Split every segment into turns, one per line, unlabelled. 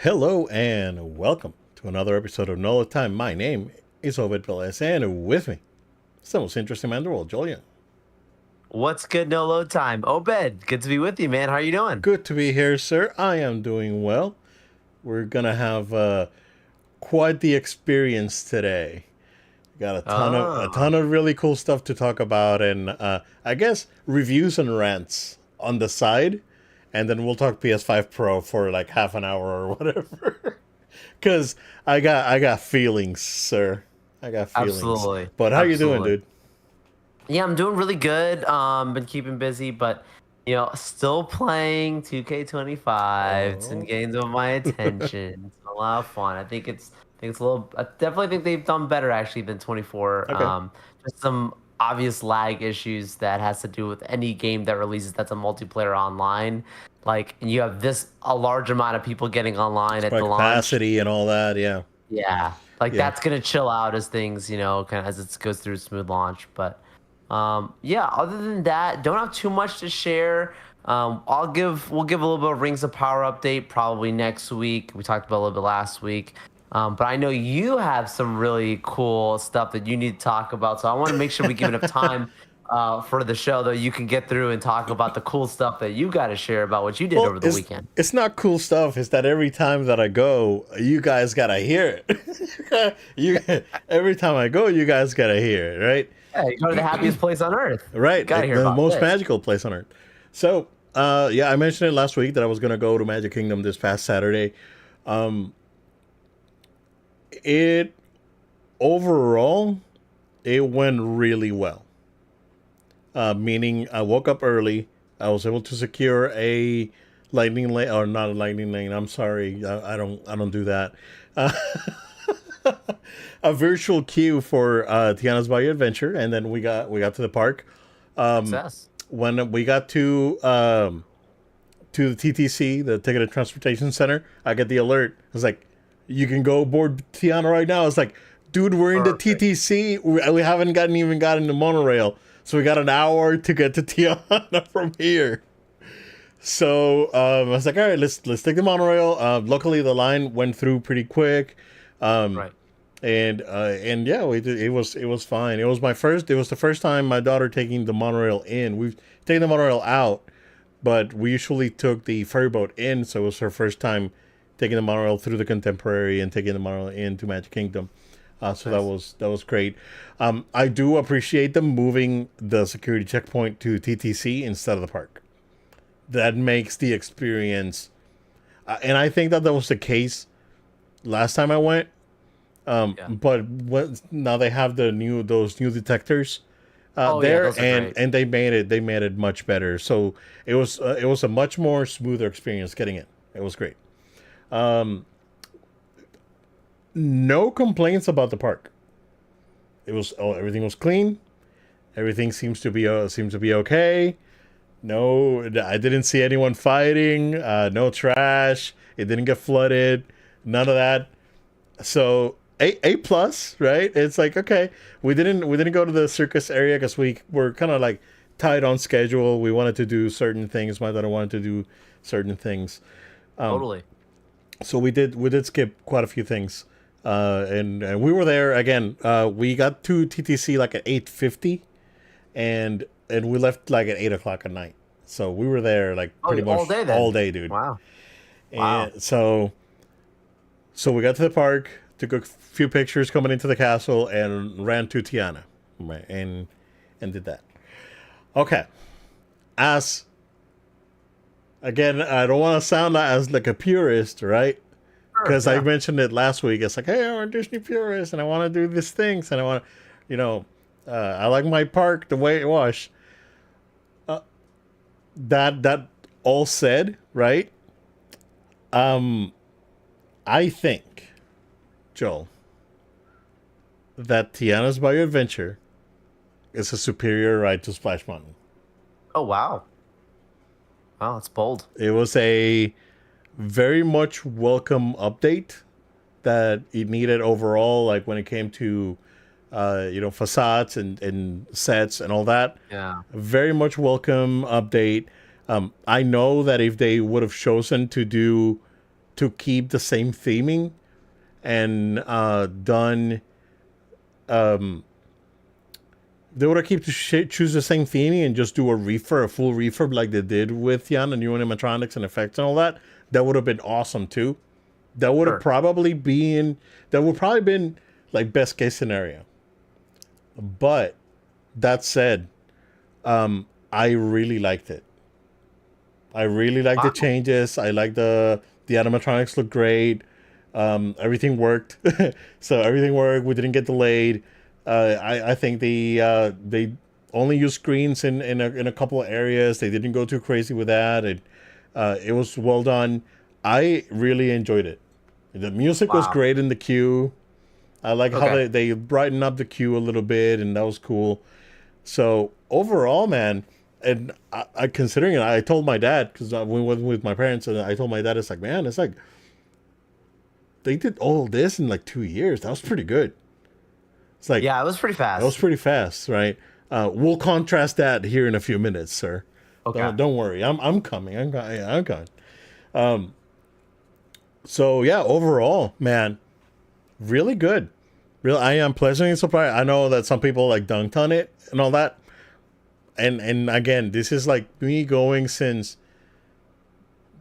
Hello and welcome to another episode of No Time. My name is Obed Velez, and with me, it's the most interesting man in the world, Julian.
What's good? No load time. Obed, good to be with you, man. How are you doing?
Good to be here, sir. I am doing well. We're gonna have quite the experience today. Got a
Oh,
ton of really cool stuff to talk about, and I guess reviews and rants on the side, and then we'll talk PS5 Pro for like half an hour or whatever. Cause I got feelings, sir. I got feelings.
absolutely,
But how you doing,
absolutely.
dude?
Yeah, I'm doing really good. Been keeping busy, but still playing 2K25. It's been
Oh,
getting some of my attention. It's been a lot of fun. I think it's a little. I definitely think they've done better actually than 24.
okay.
Just some obvious lag issues that has to do with any game that releases that's a multiplayer online. Like you have this a large amount of people getting online at
By
the launch.
capacity and all that, yeah,
Yeah, like
yeah.
that's gonna chill out as things, kind of as it goes through a smooth launch. But yeah, other than that, don't have too much to share. We'll give a little bit of Rings of Power update probably next week. We talked about a little bit last week. But I know you have some really cool stuff that you need to talk about. So I want to make sure we give enough time for the show that you can get through and talk about the cool stuff that you got to share about what you did
Well,
over the
it's
weekend.
it's not cool stuff. It's that every time that I go, you guys gotta hear it. you every time I go, you guys gotta hear it, right?
Yeah, you go to the happiest place on earth. You
Right,
got to hear
the
about
most
this.
magical place on earth. So, yeah, I mentioned it last week that I was gonna go to Magic Kingdom this past Saturday. Um, it overall, it went really well. Meaning, I woke up early. I was able to secure a lightning lane, or not a lightning lane. I'm sorry, I don't do that. Uh, a virtual queue for Tiana's Bayou Adventure, and then we got to the park. Um,
Success.
when we got to the TTC, the Ticket and Transportation Center, I get the alert. I was like, "You can go board Tiana right now." It's like, "Dude, we're in the
Perfect.
TTC. We haven't even gotten the monorail, so we got an hour to get to Tiana from here." So I was like, "All right, let's take the monorail." Luckily, the line went through pretty quick. Um,
Right.
and yeah, we did, it was fine. It was my first. It was the first time my daughter taking the monorail in. We've taken the monorail out, but we usually took the ferry boat in, so it was her first time taking the monorail through the Contemporary and taking the monorail into Magic Kingdom. So that
Nice.
was great. I do appreciate them moving the security checkpoint to TTC instead of the park. That makes the experience, and I think that was the case last time I went.
Yeah.
But now they have those new detectors
Oh yeah,
there,
those are
and
great.
they made it much better. So it was a much more smoother experience getting it. It was great. No complaints about the park. Everything was clean. Everything seems to be okay. No, I didn't see anyone fighting. No trash. It didn't get flooded. None of that. So A plus, right? It's like, okay, we didn't go to the circus area because we were kind of like tight on schedule. We wanted to do certain things. My daughter wanted to do certain things,
Totally.
so we did skip quite a few things. And we were there again. We got to TTC like at 8:50, and we left like at 8 o'clock at night. So we were there like
Oh,
pretty
you all
much
day
all
then.
day, dude.
Wow. Wow.
And so we got to the park, took a few pictures coming into the castle, and ran to Tiana, right? And did that. Okay. As again, I don't want to sound as like a purist, right?
Sure.
Because I
Yeah.
mentioned it last week. It's like, hey, I'm a Disney purist, and I want to do these things, and I want to, you know, I like my park the way it was. That all said, right? I think, Joel, that Tiana's Bayou Adventure is a superior ride to Splash Mountain.
Oh wow. Wow, that's bold.
It was a very much welcome update that it needed overall, like when it came to facades and sets and all that.
Yeah.
Very much welcome update. I know that if they would have chosen to do to keep the same theming and done. They would have keep to choose the same theming and just do a full refurb like they did with Yan and new animatronics and effects and all that. That would have been awesome too. That would have
Sure.
probably been like best case scenario. But that said, I really liked it. I really like the
Wow.
changes. I like the animatronics look great. Everything worked, so everything worked. We didn't get delayed. I think they only used screens in a couple of areas. They didn't go too crazy with that. It was well done. I really enjoyed it. The music was
Wow.
great in the queue. I like how
Okay.
they brightened up the queue a little bit, and that was cool. So overall, man, and I considering it, I told my dad because I went with my parents, and I told my dad, it's like, man, it's like they did all this in like 2 years. That was pretty good. It's like
Yeah, it was pretty
that was
fast.
pretty fast, right? We'll contrast that here in a few minutes, sir.
Okay.
Don't worry. I'm coming. I'm coming. So yeah, overall, man, really good. Real, I am pleasantly surprised. I know that some people like dunked on it and all that, and again, this is like me going since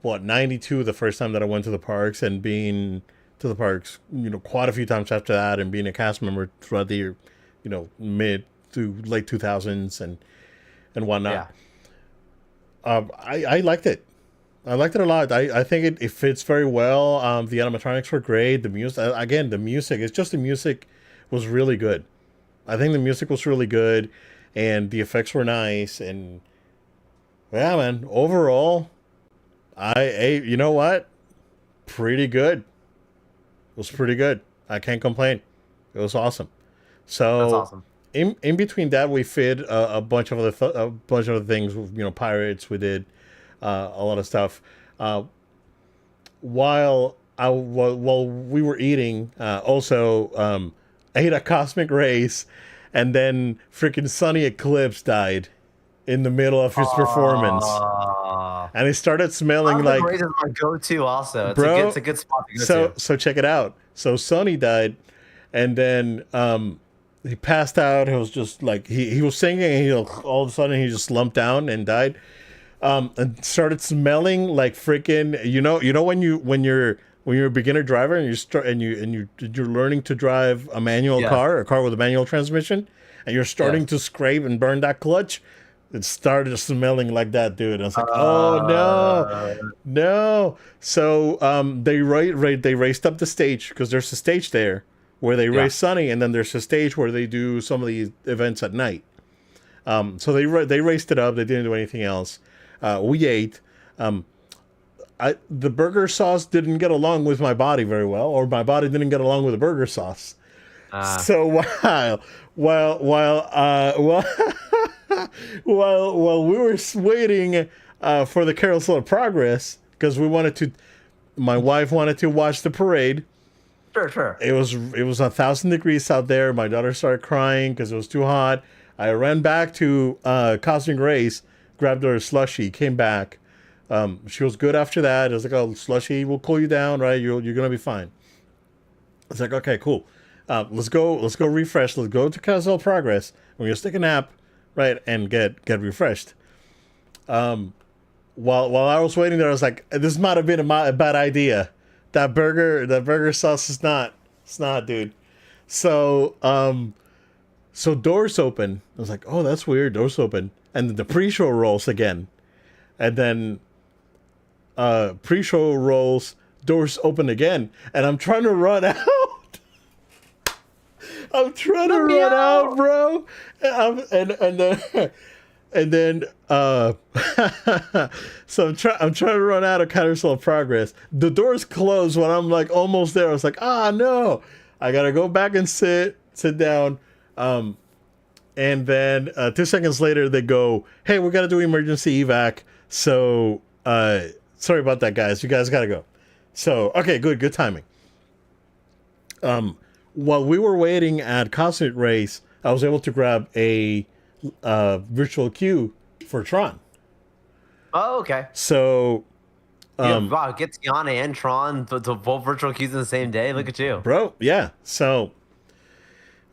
what '92, the first time that I went to the parks, and being to the parks, quite a few times after that, and being a cast member throughout the year, mid to late 2000s and whatnot.
Yeah.
I liked it. I liked it a lot. I think it fits very well. The animatronics were great. The music, again, the music. It's just the music was really good. I think the music was really good, and the effects were nice. And yeah, man. Overall, you know what? Pretty good. It was pretty good. I can't complain. It was awesome.
That's
So
awesome.
in between that, we fit a bunch of a bunch of other things. Pirates. We did a lot of stuff. While we were eating, also I ate a cosmic race, and then freaking Sunny Eclipse died in the middle of his performance,
Uh,
and it started smelling
Cosmic
like,
Rays is my go-to. Also,
bro.
it's a good spot to go
So
to.
check it out. So Sunny died, and then he passed out. He was just like he was singing, and he all of a sudden he just slumped down and died. And started smelling like freaking when you're a beginner driver and you're learning to drive a manual
Yes.
car, a car with a manual transmission, and you're starting
Yes.
to scrape and burn that clutch. It started smelling like that, dude. And I was like, oh no,
Uh,
no. So they raced up the stage because there's a stage there where they
yeah.
race Sunny, and then there's a stage where they do some of the events at night. So they raced it up. They didn't do anything else. We ate. The burger sauce didn't get along with my body very well, or my body didn't get along with the burger sauce.
Uh,
So while while while while we were waiting for the Carousel of Progress, because my wife wanted to watch the parade.
sure. Sure.
It was 1,000 degrees out there. My daughter started crying because it was too hot. I ran back to Cosmic Race, grabbed her a slushie, came back. She was good after that. I was like, "Oh, slushie will cool you down, right? You're gonna be fine." It's like, "Okay, cool. Let's go. Let's go refresh. Let's go to Carousel Progress. We're gonna take a nap, right, and get refreshed." While I was waiting there, I was like, "This might have been a bad idea. That burger sauce is not. It's not, dude." So doors open. I was like, "Oh, that's weird. Doors open." And then the pre-show rolls again, and then pre-show rolls. Doors open again, and I'm trying to run out. I'm trying to
Let me
run out,
out.
bro. And then and then so I'm trying to run out of Carousel of Progress. The doors close when I'm like almost there. I was like, no, I gotta go back and sit down. And then 2 seconds later they go, hey, we gotta do emergency evac. So sorry about that, guys. You guys gotta go. So okay, good timing. While we were waiting at Cosmic Race, I was able to grab a virtual queue for Tron.
Oh, okay.
So
Yeah, wow, get Tiana and Tron to both virtual queues in the same day. Look at you.
Bro, yeah. So,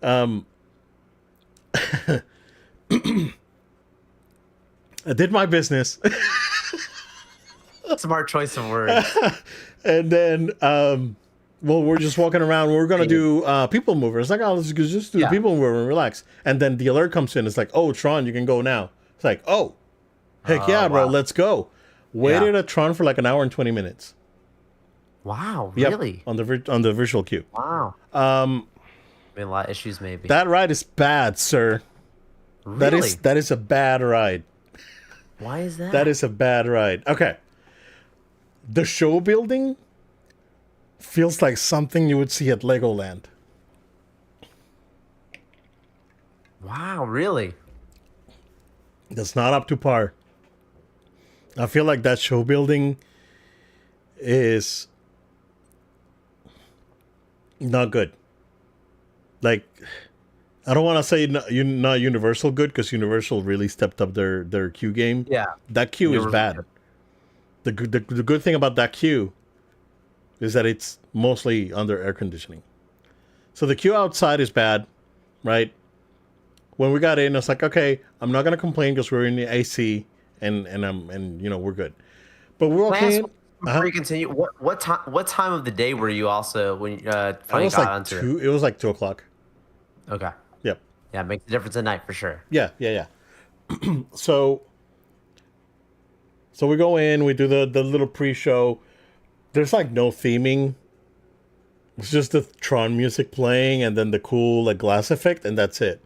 um, I did my business.
Smart choice of words.
And then, well, we're just walking around. We're going to do people mover. It's like, oh, let's just do the
Yeah.
people mover and relax. And then the alert comes in. It's like, oh, Tron, you can go now. It's like, oh, heck yeah, bro,
Wow.
let's go. Waited at Tron for like an hour and 20 minutes.
Wow,
Yep,
really?
on the virtual queue.
Wow. I mean, a lot of issues maybe.
That ride is bad, sir.
Really?
That is a bad ride.
Why is that?
That is a bad ride. Okay. The show building feels like something you would see at Legoland.
Wow, really?
That's not up to par. I feel like that show building is not good. Like, I don't want to say not Universal good, because Universal really stepped up their queue game.
Yeah.
That queue is bad. The good thing about that queue is that it's mostly under air conditioning. So the queue outside is bad, right? When we got in, it's like, okay, I'm not gonna complain because we're in the AC and we're good. But we're okay.
Before you continue, what time of the day were you also when finally
was
got
like
onto
two. It was like 2:00.
it? Okay.
Yep.
Yeah, it makes a difference at night for sure.
Yeah. So we go in, we do the little pre-show. There's like no theming. It's just the Tron music playing and then the cool like glass effect, and that's it.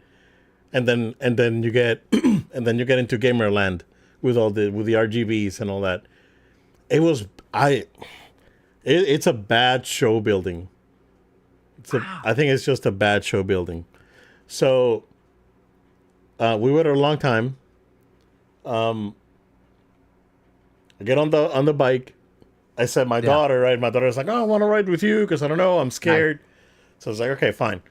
And then you get and then you get into Gamerland with the RGBs and all that. It's a bad show building. I think it's just a bad show building. So we waited a long time. I get on the bike. I said my daughter, right? My daughter's like, oh, I want to ride with you because I don't know, I'm scared. So I was like, okay, fine.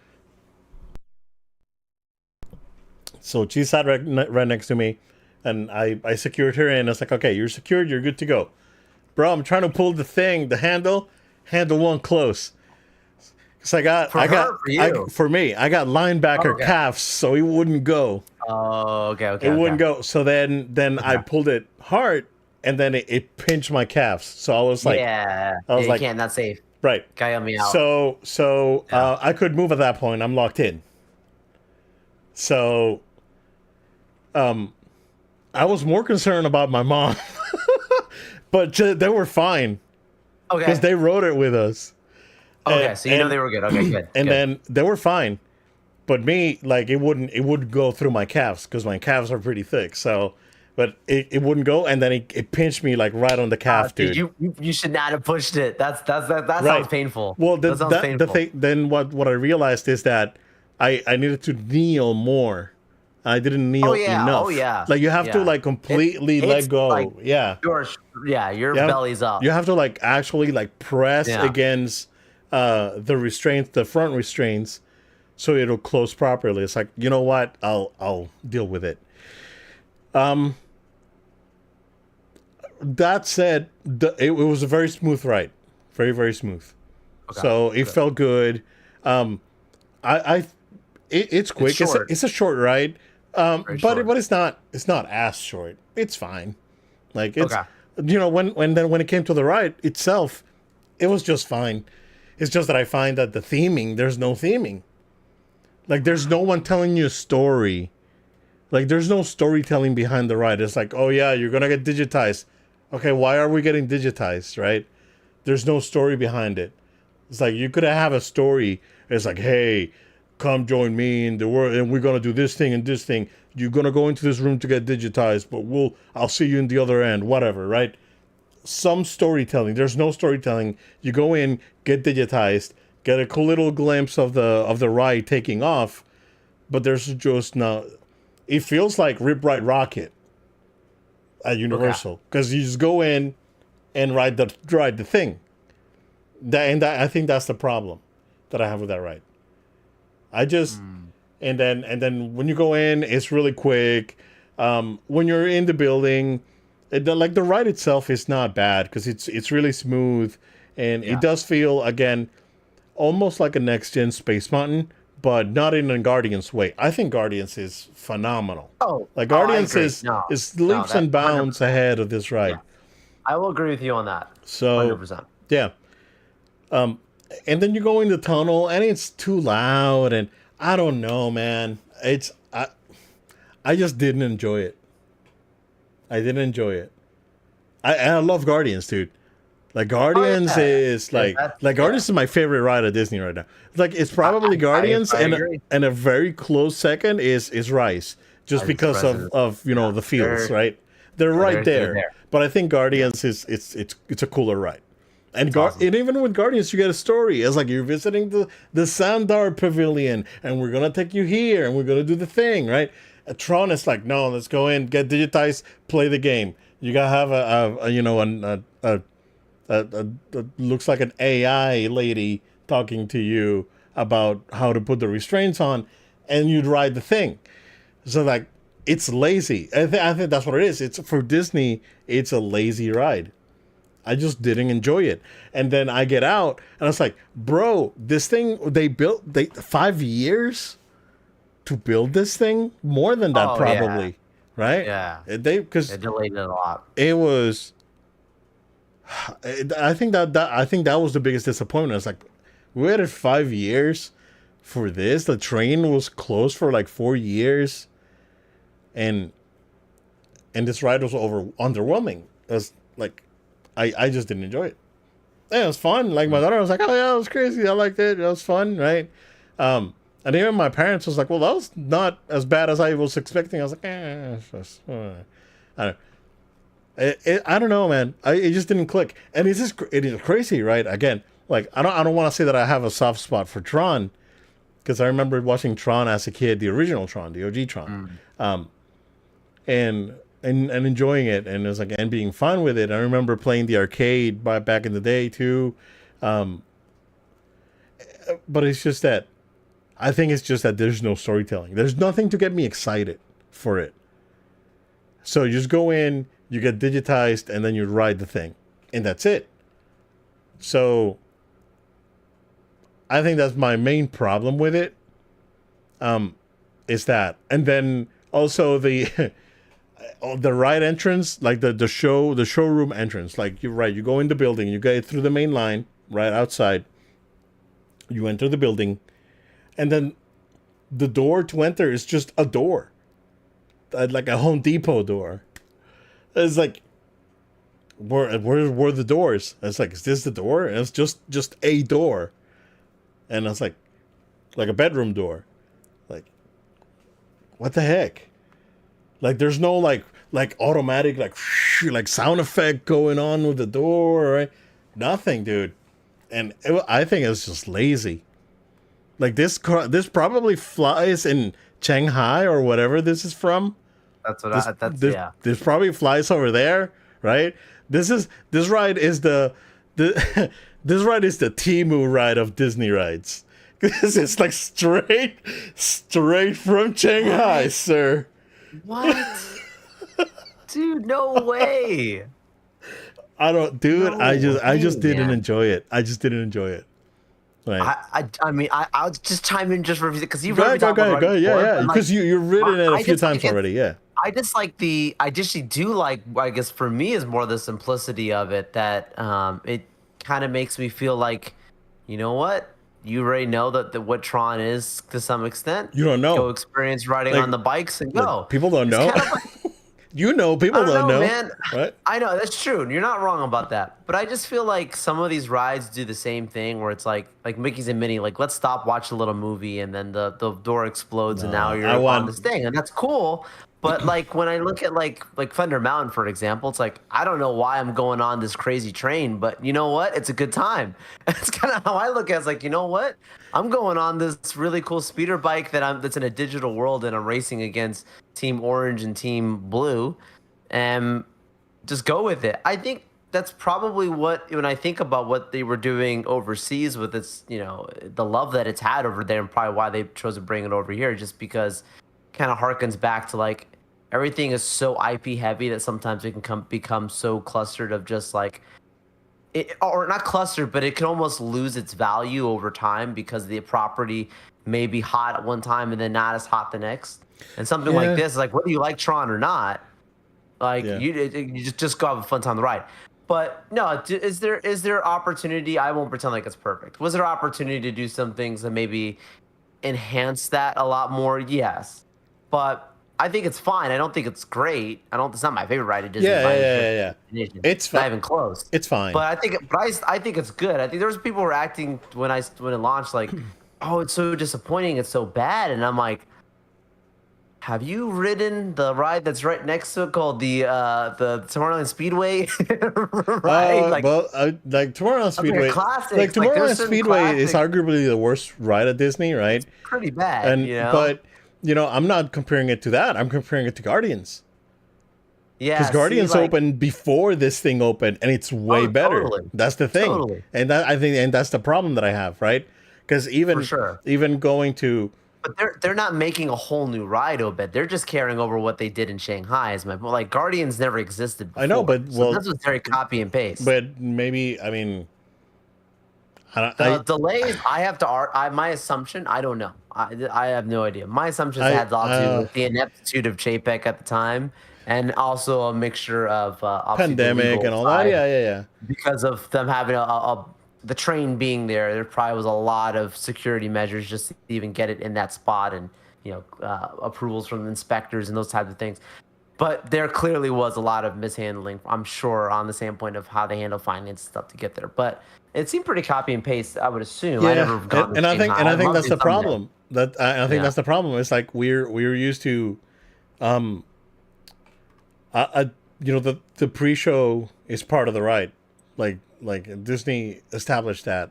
So she sat right next to me, and I secured her in. I was like, okay, you're secured, you're good to go. Bro, I'm trying to pull the handle won't close. Because I got for me, I got linebacker calves, so it wouldn't go.
Oh, okay.
It wouldn't go. So then I pulled it hard, and then it pinched my calves. So I was like,
you can't, that's safe.
Right.
Guy help me out.
So I could move at that point. I'm locked in. So I was more concerned about my mom. But they were fine. Okay. Because they rode it with us.
Okay, so you know they were good. Okay, good.
And then they were fine. But me, like, it wouldn't go through my calves because my calves are pretty thick. So, but it wouldn't go, and then it pinched me like right on the calf, dude.
You should not have pushed it. That right. Sounds painful.
Well,
that sounds painful.
The thing, then what I realized is that I needed to kneel more. I didn't kneel enough.
Oh yeah.
Like you have to like completely let go.
Like
your
belly's up.
You have to like actually like press against the restraints, the front restraints, so it'll close properly. It's like, you know what? I'll deal with it. That said, it was a very smooth ride, very, very smooth. Okay, so it felt good. It's quick. It's a short ride. But it's not as short. It's fine. Like it's when it came to the ride itself, it was just fine. It's just that I find that there's no theming. Like there's no one telling you a story. Like there's no storytelling behind the ride. It's like, oh yeah, you're gonna get digitized. Okay, why are we getting digitized, right? There's no story behind it. It's like you could have a story. It's like, hey, come join me in the world, and we're gonna do this thing and this thing. You're gonna go into this room to get digitized, but I'll see you in the other end, whatever, right? Some storytelling. There's no storytelling. You go in, get digitized, get a cool little glimpse of the ride taking off, but there's just no. It feels like Rip Ride Rocket at Universal because you just go in and ride the thing. I think that's the problem that I have with that ride. I just and then when you go in, it's really quick. When you're in the building, Like the ride itself is not bad because it's really smooth, and it
Yeah.
does feel again almost like a next gen Space Mountain, but not in a Guardians way. I think Guardians is phenomenal. Like
I
Guardians
agree. No,
is
no,
leaps
that
and bounds
100%.
ahead of this
Yeah,
ride.
I will agree with you on that.
So
100%.
yeah, and then you go in the tunnel and it's too loud, and I don't know, man. I just didn't enjoy it. I didn't enjoy it. I love Guardians, dude. Like
Oh
Guardians
yeah,
is
yeah,
like
yeah.
Guardians is my favorite ride at Disney right now. Like it's probably Guardians
I agree.
and a very close second is Rise, just
As
because
Resident,
of
yeah,
the feels, right? They're
yeah,
right
they're
there.
there.
But I think
Yeah,
Guardians is it's a cooler ride.
it's awesome.
And even with Guardians, you get a story. It's like you're visiting the Sandar Pavilion, and we're gonna take you here, and we're gonna do the thing, right? Tron is like, no, let's go in, get digitized, play the game. You gotta have a you know a looks like an AI lady talking to you about how to put the restraints on, and you'd ride the thing. So like, it's lazy. I think that's what it is. It's for Disney. It's a lazy ride. I just didn't enjoy it. And then I get out and I was like, bro, this thing they built 5 years to build this thing, more than that
Oh yeah,
probably, right?
yeah.
They because
It delayed it a lot.
it was. I think that was the biggest disappointment. It's like we waited 5 years for this. The train was closed for like 4 years, and this ride was underwhelming. It was like I just didn't enjoy it. Yeah, it was fun. Like my daughter was like, "Oh yeah, it was crazy. I liked it. It was fun, right?" And even my parents was like, "Well, that was not as bad as I was expecting." I was like, it's just, I don't. I don't know, man. It just didn't click, and it's just it is crazy, right? Again, like I don't want to say that I have a soft spot for Tron because I remember watching Tron as a kid, the original Tron, the OG Tron,
Mm.
and and enjoying it, and it was like and being fun with it. I remember playing the arcade back in the day too, um, but it's just that I think it's just that there's no storytelling. There's nothing to get me excited for it. So you just go in, you get digitized, and then you ride the thing, and that's it. So I think that's my main problem with it. Is that, and then also the the ride entrance, like the showroom entrance. Like you're right, you go in the building, you get through the main line, right outside. You enter the building, and then the door to enter is just a door, like a Home Depot door. It's like where were the doors? It's like, is this the door? And it's just a door, and it's like a bedroom door. Like, what the heck? Like, there's no like automatic like sound effect going on with the door, right? Nothing, dude. And I think it's just lazy. Like this probably flies in Shanghai or whatever this is from.
That's what I. That's yeah.
This probably flies over there, right? This ride is the this ride is the Timu ride of Disney rides. This is like straight from Shanghai, sir.
What? Dude, no way.
I don't, dude.
No
I
way,
just didn't
man.
enjoy it. I just didn't enjoy it. Like,
I mean, I'll just chime in just for a few because you've
go
heard me
ahead, go
talk
ahead,
about
go
it
ahead. Yeah,
before,
yeah.
but like,
Because you've ridden it a
I
few
just like
times already. Yeah.
I just like I just do like, I guess for me is more the simplicity of it that it kind of makes me feel like, you know what? You already know that what Tron is to some extent.
You don't
Go
know.
experience riding
Like,
on the bikes and
like
go.
people don't
It's
know.
kind of like,
You know,
I
people
don't
don't
know,
know,
man.
right?
I know that's true. And you're not wrong about that. But I just feel like some of these rides do the same thing where it's like Mickey's and Minnie, like let's stop, watch a little movie, and then the door explodes, and now
No, I
you're on this
want.
thing, and that's cool. But like when I look at like Thunder Mountain, for example, it's like I don't know why I'm going on this crazy train, but you know what? It's a good time. It's kind of how I look at it. It's like, you know what? I'm going on this really cool speeder bike that's in a digital world, and I'm racing against Team Orange and Team Blue, and just go with it. I think that's probably what when I think about what they were doing overseas with its, the love that it's had over there, and probably why they chose to bring it over here, just because kind of harkens back to like everything is so IP heavy that sometimes it can become so clustered of just like or not clustered, but it can almost lose its value over time because the property may be hot at one time and then not as hot the next. And something like
Yeah,
this, like whether you like Tron or not, like
yeah,
you just go have a fun time on the ride. But no, is there opportunity? I won't pretend like it's perfect. Was there opportunity to do some things that maybe enhance that a lot more? Yes, but I think it's fine. I don't think it's great. I don't. It's not my favorite ride at Disney
yeah,
by
yeah,
any
yeah,
stretch
yeah,
of
yeah.
the imagination.
It's fine.
Not even close.
It's fine.
But I think it's good. I think there was people who were acting when it launched like, oh, it's so disappointing. It's so bad, and I'm like, have you ridden the ride that's right next to it called the Tomorrowland Speedway ride?
Well, like Tomorrowland
That's like a
Speedway, like
classic. Like there's
Tomorrowland
certain
Speedway is
classic.
arguably the worst ride at Disney, right?
It's pretty bad,
And
you know.
but I'm not comparing it to that. I'm comparing it to Guardians because
Yeah. See,
Guardians
like
opened before this thing opened, and it's way
oh,
better.
totally,
That's the thing,
totally,
and that I think, and that's the problem that I have, right? Because
for
even
sure.
even going to
But they're not making a whole new ride, Obed. They're just carrying over what they did in Shanghai. Is my point. Like Guardians never existed
I know,
before,
but
so
well,
this was very copy and paste.
but maybe I mean I don't-
The delays, I have to art. My assumption, I don't know. I have no idea. My assumptions
I
had a lot to do with the ineptitude of Chapek at the time, and also a mixture of obviously the
pandemic
legal
and all that.
side
Yeah, yeah, yeah.
because of them having the train being there. There probably was a lot of security measures just to even get it in that spot, and approvals from inspectors and those types of things. But there clearly was a lot of mishandling, I'm sure, on the standpoint of how they handle finance stuff to get there. But it seemed pretty copy and paste, I would assume. I
Yeah,
never gone to Shanghai.
and I
I'd
think
love
that's
to
the
someday.
problem. That I think
Yeah.
that's the problem. It's like we're used to, um, the pre-show is part of the ride, like Disney established that,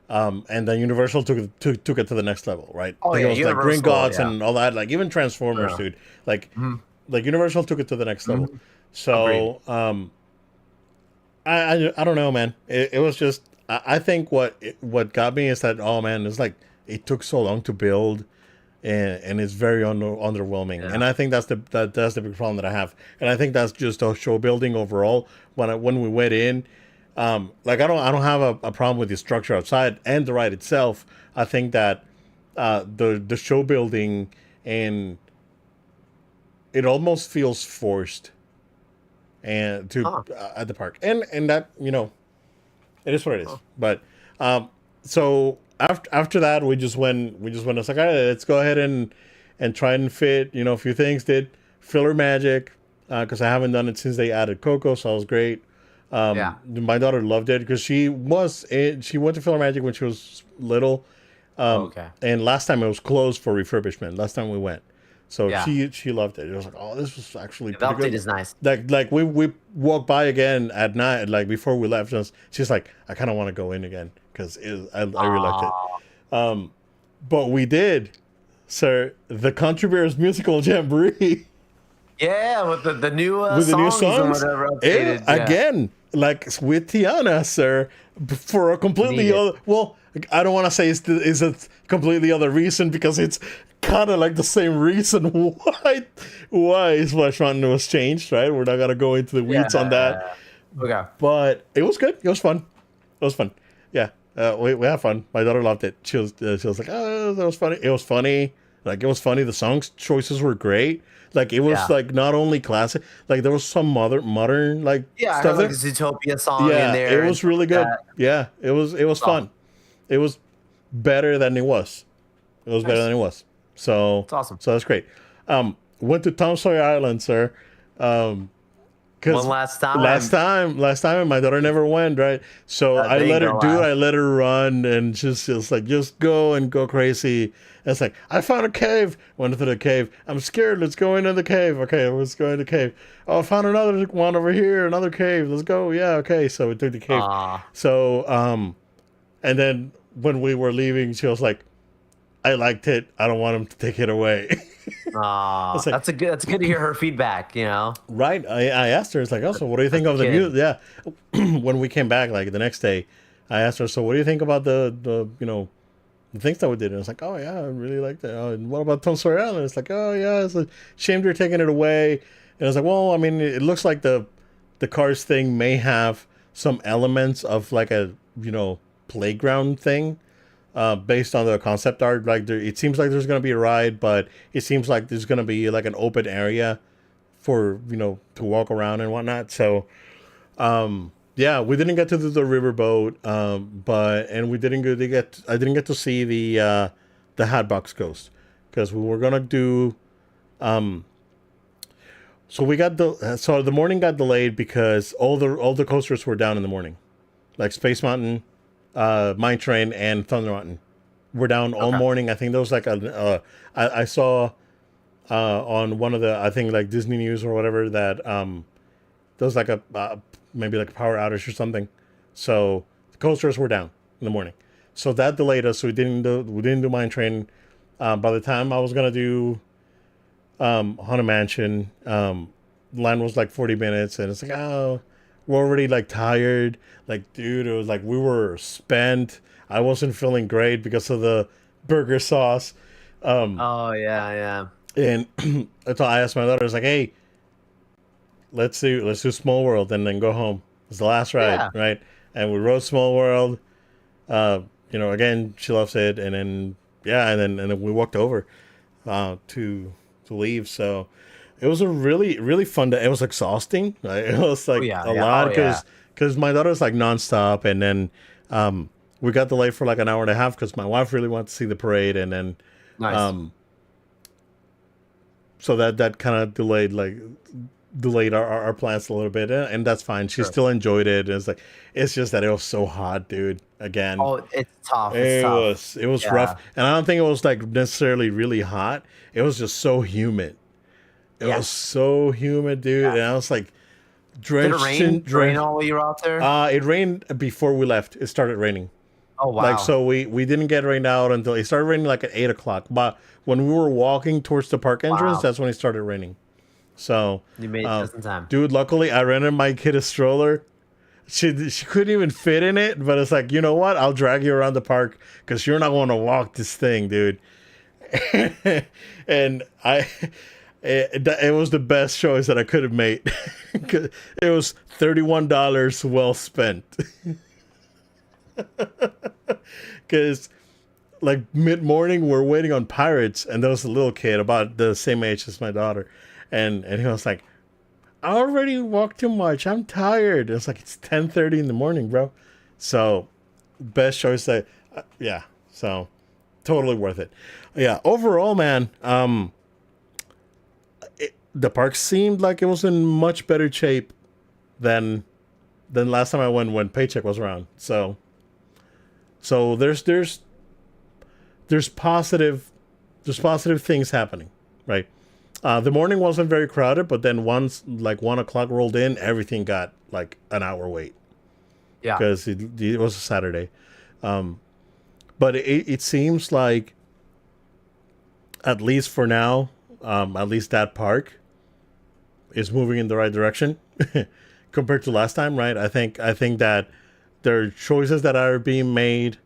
and then Universal took it to the next level, right?
Oh
Like it
yeah,
was like Green
Universal.
Gods
Yeah.
and all that, like even Transformers,
Yeah.
dude. Like
Mhm.
like Universal took it to the next level.
Mhm. Agreed.
So I don't know, man. It was just I think what got me is that, oh man, it's like it took so long to build, and it's very underwhelming.
Yeah.
And I think that's the big problem that I have. And I think that's just a show building overall. When we went in, like I don't have a problem with the structure outside and the ride itself. I think that the show building, and it almost feels forced and to
Huh.
at the park, and that it is what it is.
Huh.
But so after that, we just went. It's like, all right, let's go ahead and try and fit a few things. Did filler magic because I haven't done it since they added Coco, so it was great.
Yeah.
My daughter loved it because she went to filler magic when she was little,
Okay.
and last time it was closed for refurbishment. Last time we went. So
Yeah.
she loved it. It was like, oh, this was actually
The
pretty
update
good.
is nice.
Like we walked by again at night, like before we left. She's like, I kind of want to go in again because I really liked it.
Aw.
But we did, sir. The Country Bears musical jamboree
Yeah, with the new
with the new
songs and
songs.
whatever updated. Yeah.
Again, like with Tiana, sir, for a completely
Needed.
other. Well, I don't want to say is a completely other reason because it's kind of like the same reason why Splash Mountain was changed, right? We're not gonna go into the weeds on that,
Yeah. Okay.
but it was good. It was fun. It was fun. Yeah, we had fun. My daughter loved it. She was like, oh, that was funny. It was funny. Like it was funny. The songs choices were great. Like it was
Yeah.
like not only classic. Like there was some modern like
Yeah, I heard
stuff
like
there.
a Zootopia song in
Yeah,
there.
it
and
was
stuff
really
like
good.
that.
Yeah, it was
Oh,
fun. It was better than it was. It was better
nice.
than it was. So
It's awesome.
so that's great. Went to Tom Sawyer Island, sir. Because
One last time.
last time, and my daughter never went, right? So I
There you
let her
go,
do it.
Al.
I let her run, and just like, just go and go crazy. And it's like, I found a cave. Went into the cave. I'm scared. Let's go into the cave. Okay, let's go into the cave. Oh, I found another one over here. Another cave. Let's go. Yeah, okay. So we took the cave.
Aw.
So and then when we were leaving, she was like, I liked it. I don't want him to take it away.
Aw.
It's like,
That's good to hear her feedback, you know?
right. I asked her, it's like, oh, so what do you think of the
kid.
music? Yeah. When we came back, like the next day, I asked her, so what do you think about the the things that we did. And it's like, oh yeah, I really like that. Oh, and what about Tom Sawyer Island? It's like, oh yeah, it's a shame they're taking it away. And it's like, well, I mean, it looks like the Cars thing may have some elements of like a playground thing, based on the concept art. Like it seems like there's gonna be a ride, but it seems like there's gonna be like an open area for to walk around and whatnot. So yeah, we didn't get to do the riverboat, but and we didn't get. I didn't get to see the Hatbox Ghost because we were gonna do. So we got the morning got delayed because all the coasters were down in the morning, like Space Mountain, Mine Train, and Thunder Mountain were down all
Okay.
morning. I think there was like I saw on one of the, I think like Disney News or whatever, that there was like a maybe like a power outage or something. So the coasters were down in the morning. So that delayed us. So we didn't do Mine Train. By the time I was gonna do Haunted Mansion, line was like 40 minutes, and it's like, oh, we're already like tired. Like, dude, it was like we were spent. I wasn't feeling great because of the burger sauce.
Oh yeah, yeah.
And so I asked my daughter, I was like, hey, let's do Small World and then go home. It's the last ride,
Yeah.
right? And we rode Small World. Again, she loves it, and then yeah, and then we walked over to leave. So it was a really really fun day. It was exhausting. Like, it was
Oh
like
yeah,
a
yeah.
lot
Oh yeah.
because my daughter's like nonstop, and then we got delayed for like an hour and a half because my wife really wanted to see the parade, and then
Nice.
um, so that kind of delayed our plans a little bit, and that's fine. She
Sure.
still enjoyed it. It's just that it was so hot, dude. Again,
Oh, it's tough. It's
it
tough.
was rough,
Yeah.
and I don't think it was like necessarily really hot. It was just so humid. It was
Yes.
so humid, dude,
Yeah.
and I was like
Did it
drenched
rain?
in
Did it rain
drenched.
all while you were out there?
It rained before we left. It started raining.
Oh
Like,
wow.
so we didn't get rained out until it started raining like at 8 o'clock. But when we were walking towards the park entrance,
Wow.
that's when it started raining. So,
You made it
uh,
just in time.
dude, luckily I rented my kid a stroller. She couldn't even fit in it, but it's like, you know what? I'll drag you around the park because you're not going to walk this thing, dude. And it was the best choice that I could have made. It was $31 well spent. Because like mid morning, we're waiting on Pirates, and there was a little kid about the same age as my daughter, and he was like, "I already walked too much. I'm tired." It's like it's 10:30 in the morning, bro. So best choice that, yeah. So totally worth it. Yeah. Overall, man, the park seemed like it was in much better shape than last time I went when Paycheck was around. So there's positive things happening, right? The morning wasn't very crowded, but then once like 1 o'clock rolled in, everything got like an hour wait
Yeah.
because it was a Saturday. But it seems like, at least for now, at least that park is moving in the right direction compared to last time, right? I think that there are choices that are being made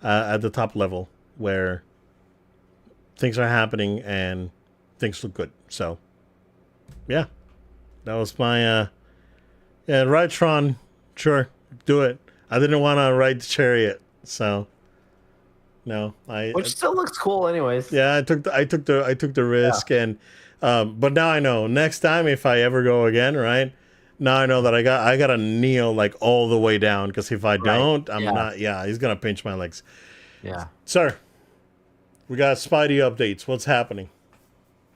at the top level where things are happening and things look good. So yeah, that was my yeah, ride Tron. Sure, do it. I didn't want to ride the Chariot, so no,
Which still looks cool, anyways.
yeah, I took the
Yeah.
risk, and but now I know next time if I ever go again, right? Now I know that I gotta kneel like all the way down, because if I
Right.
don't, I'm
Yeah.
not. Yeah, he's gonna pinch my legs,
Yeah.
sir. We got Spidey updates. What's happening?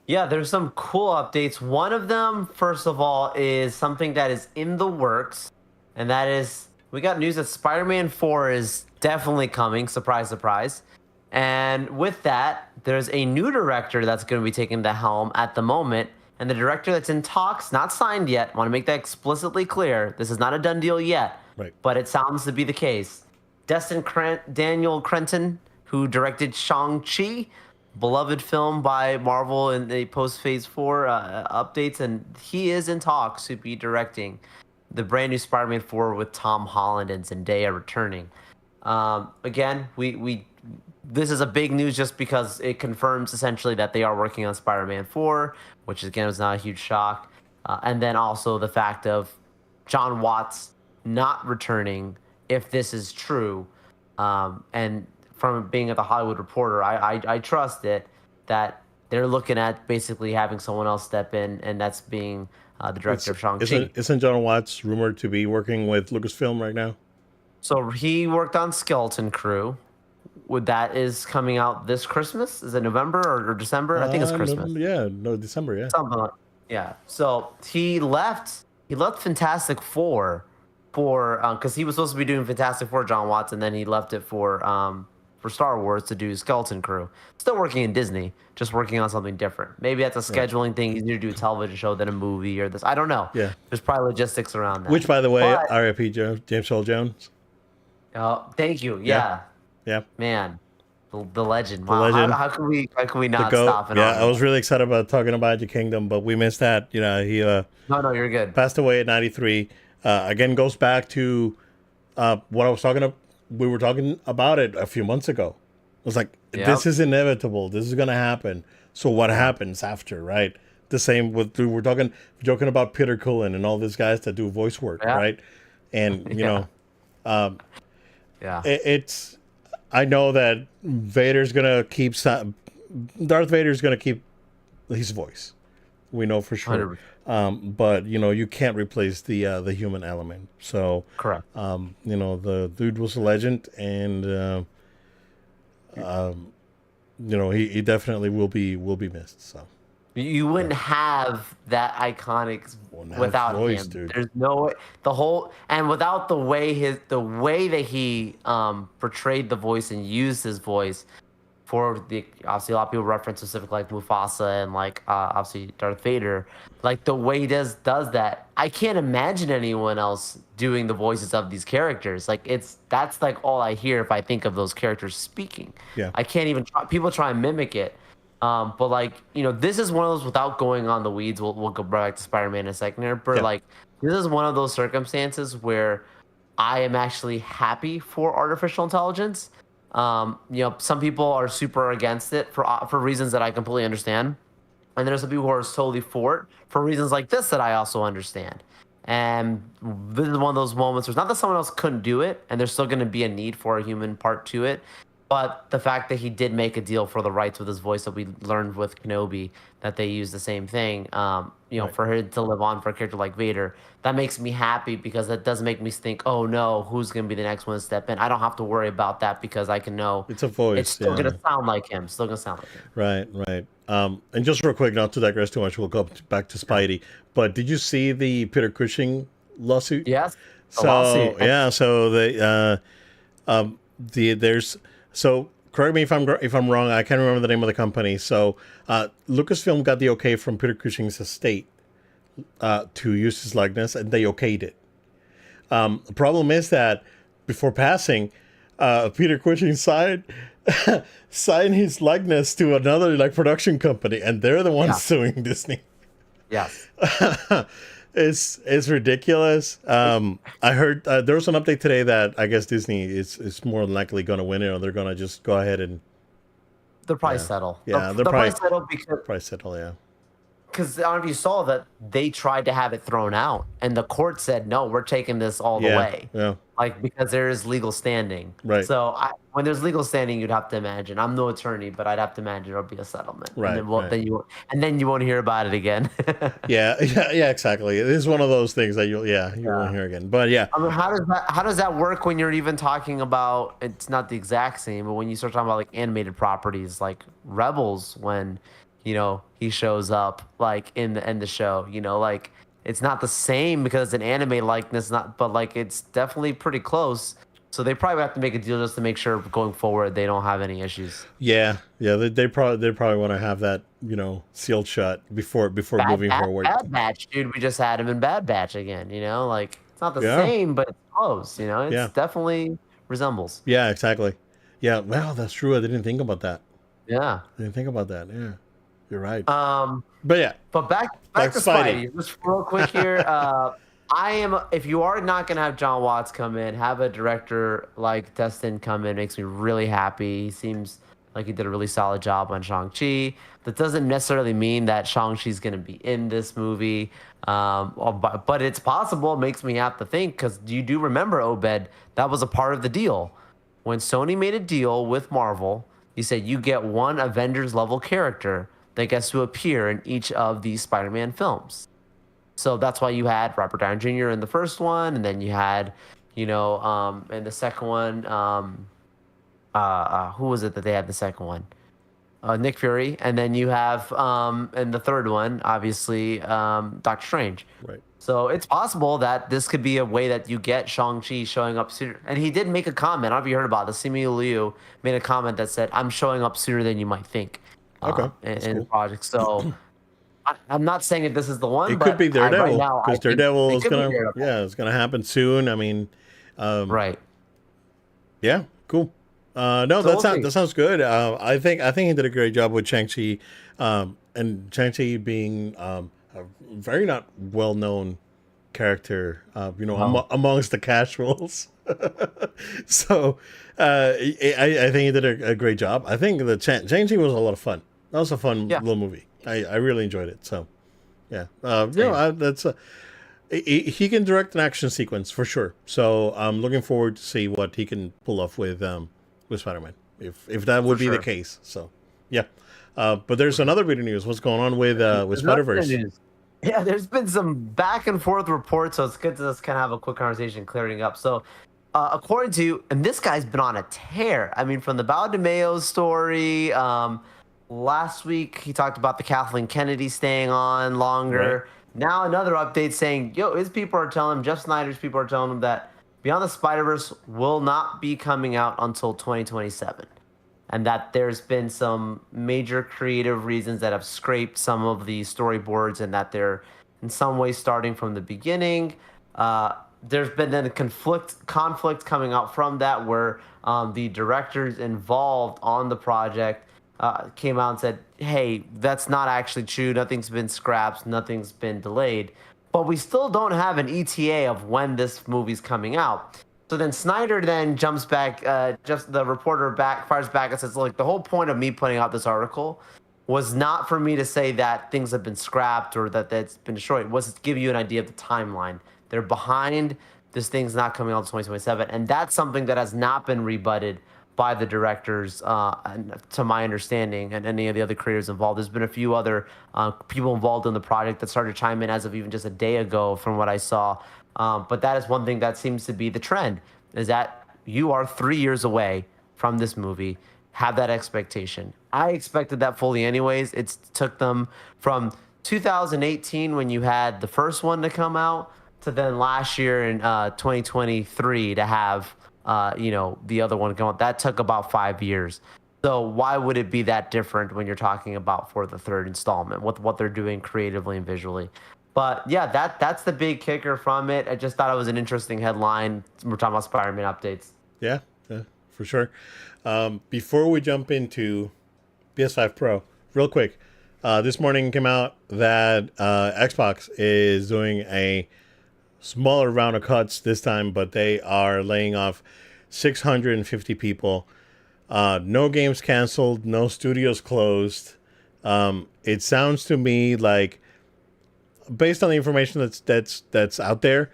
Yeah, there's some cool updates. One of them, first of all, is something that is in the works, and that is we got news that Spider-Man 4 is definitely coming. Surprise, surprise. And with that, there's a new director that's going to be taking the helm at the moment. And the director that's in talks, not signed yet, want to make that explicitly clear. This is not a done deal yet,
Right.
but it sounds to be the case. Daniel Crenton, who directed Shang-Chi, beloved film by Marvel in the post Phase 4 updates, and he is in talks to be directing the brand new Spider-Man 4 with Tom Holland and Zendaya returning. Again, we this is a big news just because it confirms essentially that they are working on Spider-Man 4, which again was not a huge shock. And then also the fact of John Watts not returning, if this is true. And from being at the Hollywood Reporter, I trust it that they're looking at basically having someone else step in, and that's being the director of Shang-Chi.
Isn't John Watts rumored to be working with Lucasfilm right now?
So he worked on Skeleton Crew. Would that is coming out this Christmas? Is it November or December? I think it's Christmas.
No, December. Yeah.
Something like, yeah. So he left. He left Fantastic Four for because he was supposed to be doing Fantastic Four, John Watts, and then he left it for Star Wars to do Skeleton Crew. Still working in Disney, just working on something different. Maybe that's a scheduling thing. Easier to do a television show than a movie or this. I don't know.
Yeah.
There's probably logistics around that.
Which, by the way, R.I.P. James Earl Jones.
Thank you. Yeah.
Yeah.
Man, the legend.
The
Wow.
legend.
How can we not
GOAT.
stop?
Yeah, I was really excited about talking about Magic Kingdom, but we missed that. He
No, you're good.
passed away at 93. Again, goes back to what I was talking about. We were talking about it a few months ago. It was like, this is inevitable. This is going to happen. So what happens after, right? The same with, we're joking about Peter Cullen and all these guys that do voice work, right? And, it's, I know that Darth Vader's going to keep his voice. We know for sure. 100%. But you can't replace the human element. So
correct.
The dude was a legend, and he definitely will be missed. So
you wouldn't have that iconic without
voice,
him.
Dude.
There's no without the way that he portrayed the voice and used his voice. Obviously a lot of people reference specific like Mufasa and like obviously Darth Vader, like the way he does that. I can't imagine anyone else doing the voices of these characters. Like that's like all I hear if I think of those characters speaking.
Yeah,
I can't even people try and mimic it. But like this is one of those, without going on the weeds. We'll go back to Spider-Man in a second here, but like this is one of those circumstances where I am actually happy for artificial intelligence. Some people are super against it for reasons that I completely understand, and there's some people who are totally for it for reasons like this that I also understand. And this is one of those moments where it's not that someone else couldn't do it, and there's still going to be a need for a human part to it, but the fact that he did make a deal for the rights with his voice that we learned with Kenobi, that they use the same thing, right. For her to live on for a character like Vader, that makes me happy because that doesn't make me think, oh no, who's going to be the next one to step in? I don't have to worry about that because I can know
it's a voice.
It's still going to sound like him.
Right. And just real quick, not to digress too much, we'll go back to Spidey. But did you see the Peter Cushing lawsuit?
Yes.
So So correct me if I'm wrong. I can't remember the name of the company. So Lucasfilm got the okay from Peter Cushing's estate to use his likeness, and they okayed it. The problem is that before passing, Peter Cushing signed his likeness to another production company, and they're the ones suing Disney.
Yes.
It's ridiculous. I heard there was an update today that I guess Disney is more than likely going to win it, or they're going to just go ahead and
they'll probably settle.
Yeah,
they'll probably settle
Yeah.
Because I don't know if you saw that they tried to have it thrown out, and the court said no, we're taking this all the way.
Yeah.
Because there is legal standing.
Right.
So when there's legal standing, you'd have to imagine. I'm no attorney, but I'd have to imagine there'll be a settlement.
Right.
And then you won't hear about it again.
yeah, exactly. It is one of those things that you won't hear again. But yeah.
I mean, how does that work when you're even talking about? It's not the exact same, but when you start talking about animated properties like Rebels, when he shows up in the show, it's not the same because it's an anime likeness, but it's definitely pretty close. So they probably have to make a deal just to make sure going forward they don't have any issues.
Yeah. They probably want to have that sealed shut before moving forward.
Bad Batch, dude. We just had him in Bad Batch again. It's not the same, but it's close. It's definitely resembles.
Yeah, exactly. Yeah. Wow, that's true. I didn't think about that.
Yeah.
I didn't think about that. Yeah. You're right.
But
yeah.
But back to Spidey. Just real quick here. I am. If you are not gonna have John Watts come in, have a director like Destin come in. Makes me really happy. He seems like he did a really solid job on Shang-Chi. That doesn't necessarily mean that Shang-Chi's gonna be in this movie, but it's possible. It makes me have to think because you do remember Obed. That was a part of the deal when Sony made a deal with Marvel. He said you get one Avengers level character that gets to appear in each of these Spider-Man films. So that's why you had Robert Downey Jr. in the first one, and then you had, in the second one, who was it that they had the second one? Nick Fury, and then you have in the third one, obviously, Doctor Strange.
Right.
So it's possible that this could be a way that you get Shang-Chi showing up sooner. And he did make a comment. I don't know if you heard about this. Simu Liu made a comment that said, "I'm showing up sooner than you might think."
Okay.
In the
Cool.
project. So I'm not saying if this is the one,
It could
but
be
right
Daredevil
now I
because
think
Daredevil
it
is
could be
gonna,
Daredevil.
yeah, it's gonna happen soon. I mean, um,
Right.
yeah, cool. No,
So
that
we'll
sounds
see.
that sounds good. I think he did a great job with Shang-Chi, and Shang-Chi being a very not well known character,
No.
amongst the casuals. So I think he did a great job. I think the Shang-Chi was a lot of fun. That was a fun
Yeah.
little movie. I really enjoyed it. So yeah,
Same.
that's he can direct an action sequence for sure. So I'm looking forward to see what he can pull off with Spider-Man, if that
For
would be the
sure.
case. So yeah, but there's another bit of news. What's going on with
There's another bit of
Spider-Verse?
news. Yeah, there's been some back and forth reports, so it's good to just kind of have a quick conversation clearing up. So, according to, and this guy's been on a tear. I mean, from the Bao de Mayo story, last week he talked about the Kathleen Kennedy staying on
Right.
longer. Now another update saying, yo, his people are telling him, Jeff Snyder's people are telling him that Beyond the Spider-Verse will not be coming out until 2027, and that there's been some major creative reasons that have scraped some of the storyboards, and that they're in some ways starting from the beginning. There's been then a conflict coming out from that, where the directors involved on the project came out and said, "Hey, that's not actually true. Nothing's been scrapped. Nothing's been delayed." But we still don't have an ETA of when this movie's coming out. So then Snyder then jumps back, just the reporter fires back and says, "Look, the whole point of me putting out this article was not for me to say that things have been scrapped or that that's been destroyed. It was to give you an idea of the timeline. They're behind. This thing's not coming out in 2027, and that's something that has not been rebutted by the directors, and to my understanding, and any of the other creators involved. There's been a few other people involved in the project that started to chime in as of even just a day ago, from what I saw. But that is one thing that seems to be the trend: is that you are 3 years away from this movie. Have that expectation. I expected that fully, anyways. It took them from 2018, when you had the first one to come out, to then last year in 2023 to have the other one come out. That took about 5 years. So why would it be that different when you're talking about for the third installment with what they're doing creatively and visually? But yeah, that's the big kicker from it. I just thought it was an interesting headline. We're talking about Spider-Man updates.
Yeah, yeah, for sure. Before we jump into PS5 Pro, real quick, this morning came out that Xbox is doing a smaller round of cuts this time, but they are laying off 650 people. No games canceled, no studios closed. It sounds to me like, based on the information that's out there,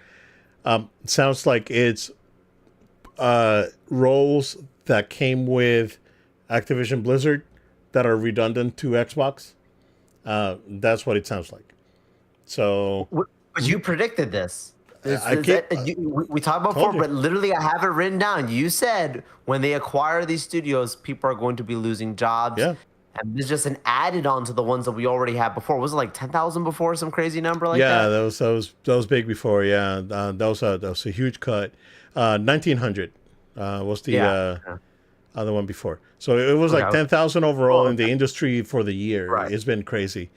it sounds like it's roles that came with Activision Blizzard that are redundant to Xbox. That's what it sounds like. So
But you predicted this.
I can't.
We talked about
Told
before,
you.
but literally, I have it written down. You said when they acquire these studios, people are going to be losing jobs.
Yeah.
And there's just an added on to the ones that we already had before. Was it like 10,000 before, some crazy number like
Yeah,
that?
that was big before. Yeah, that was a huge cut. 1,900 was the
Yeah.
other one before. So it was like
Okay.
10,000 overall
Oh,
in the industry for the year.
right.
It's been crazy.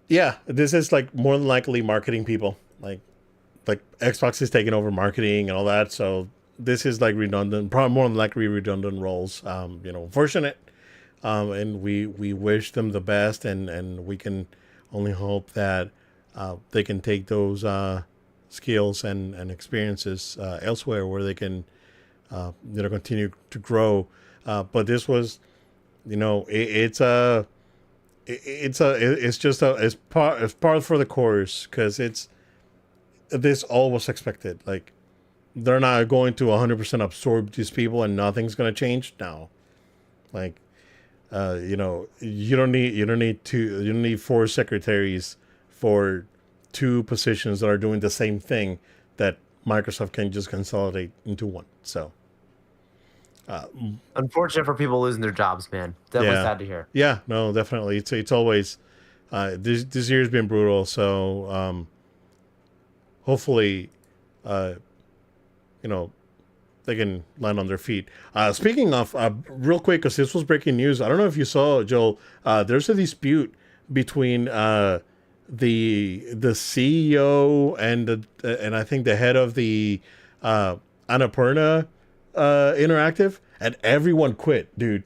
Yeah, this is like more than likely marketing people. Like Xbox is taking over marketing and all that. So this is like redundant, probably more than likely redundant roles. Fortunate. And we wish them the best, and we can only hope that they can take those skills and experiences elsewhere where they can continue to grow. But this was, it's just it's part for the course because this all was expected. Like they're not going to 100% absorb these people and nothing's going to change now. Like you don't need four secretaries for two positions that are doing the same thing that Microsoft can just consolidate into one. So
Unfortunate for people losing their jobs, man. Definitely sad to hear.
yeah, no, definitely. It's always this year's been brutal. So hopefully, you know, they can land on their feet. Speaking of, real quick, because this was breaking news. I don't know if you saw, Joel. There's a dispute between the CEO and I think the head of the Annapurna Interactive, and everyone quit, dude.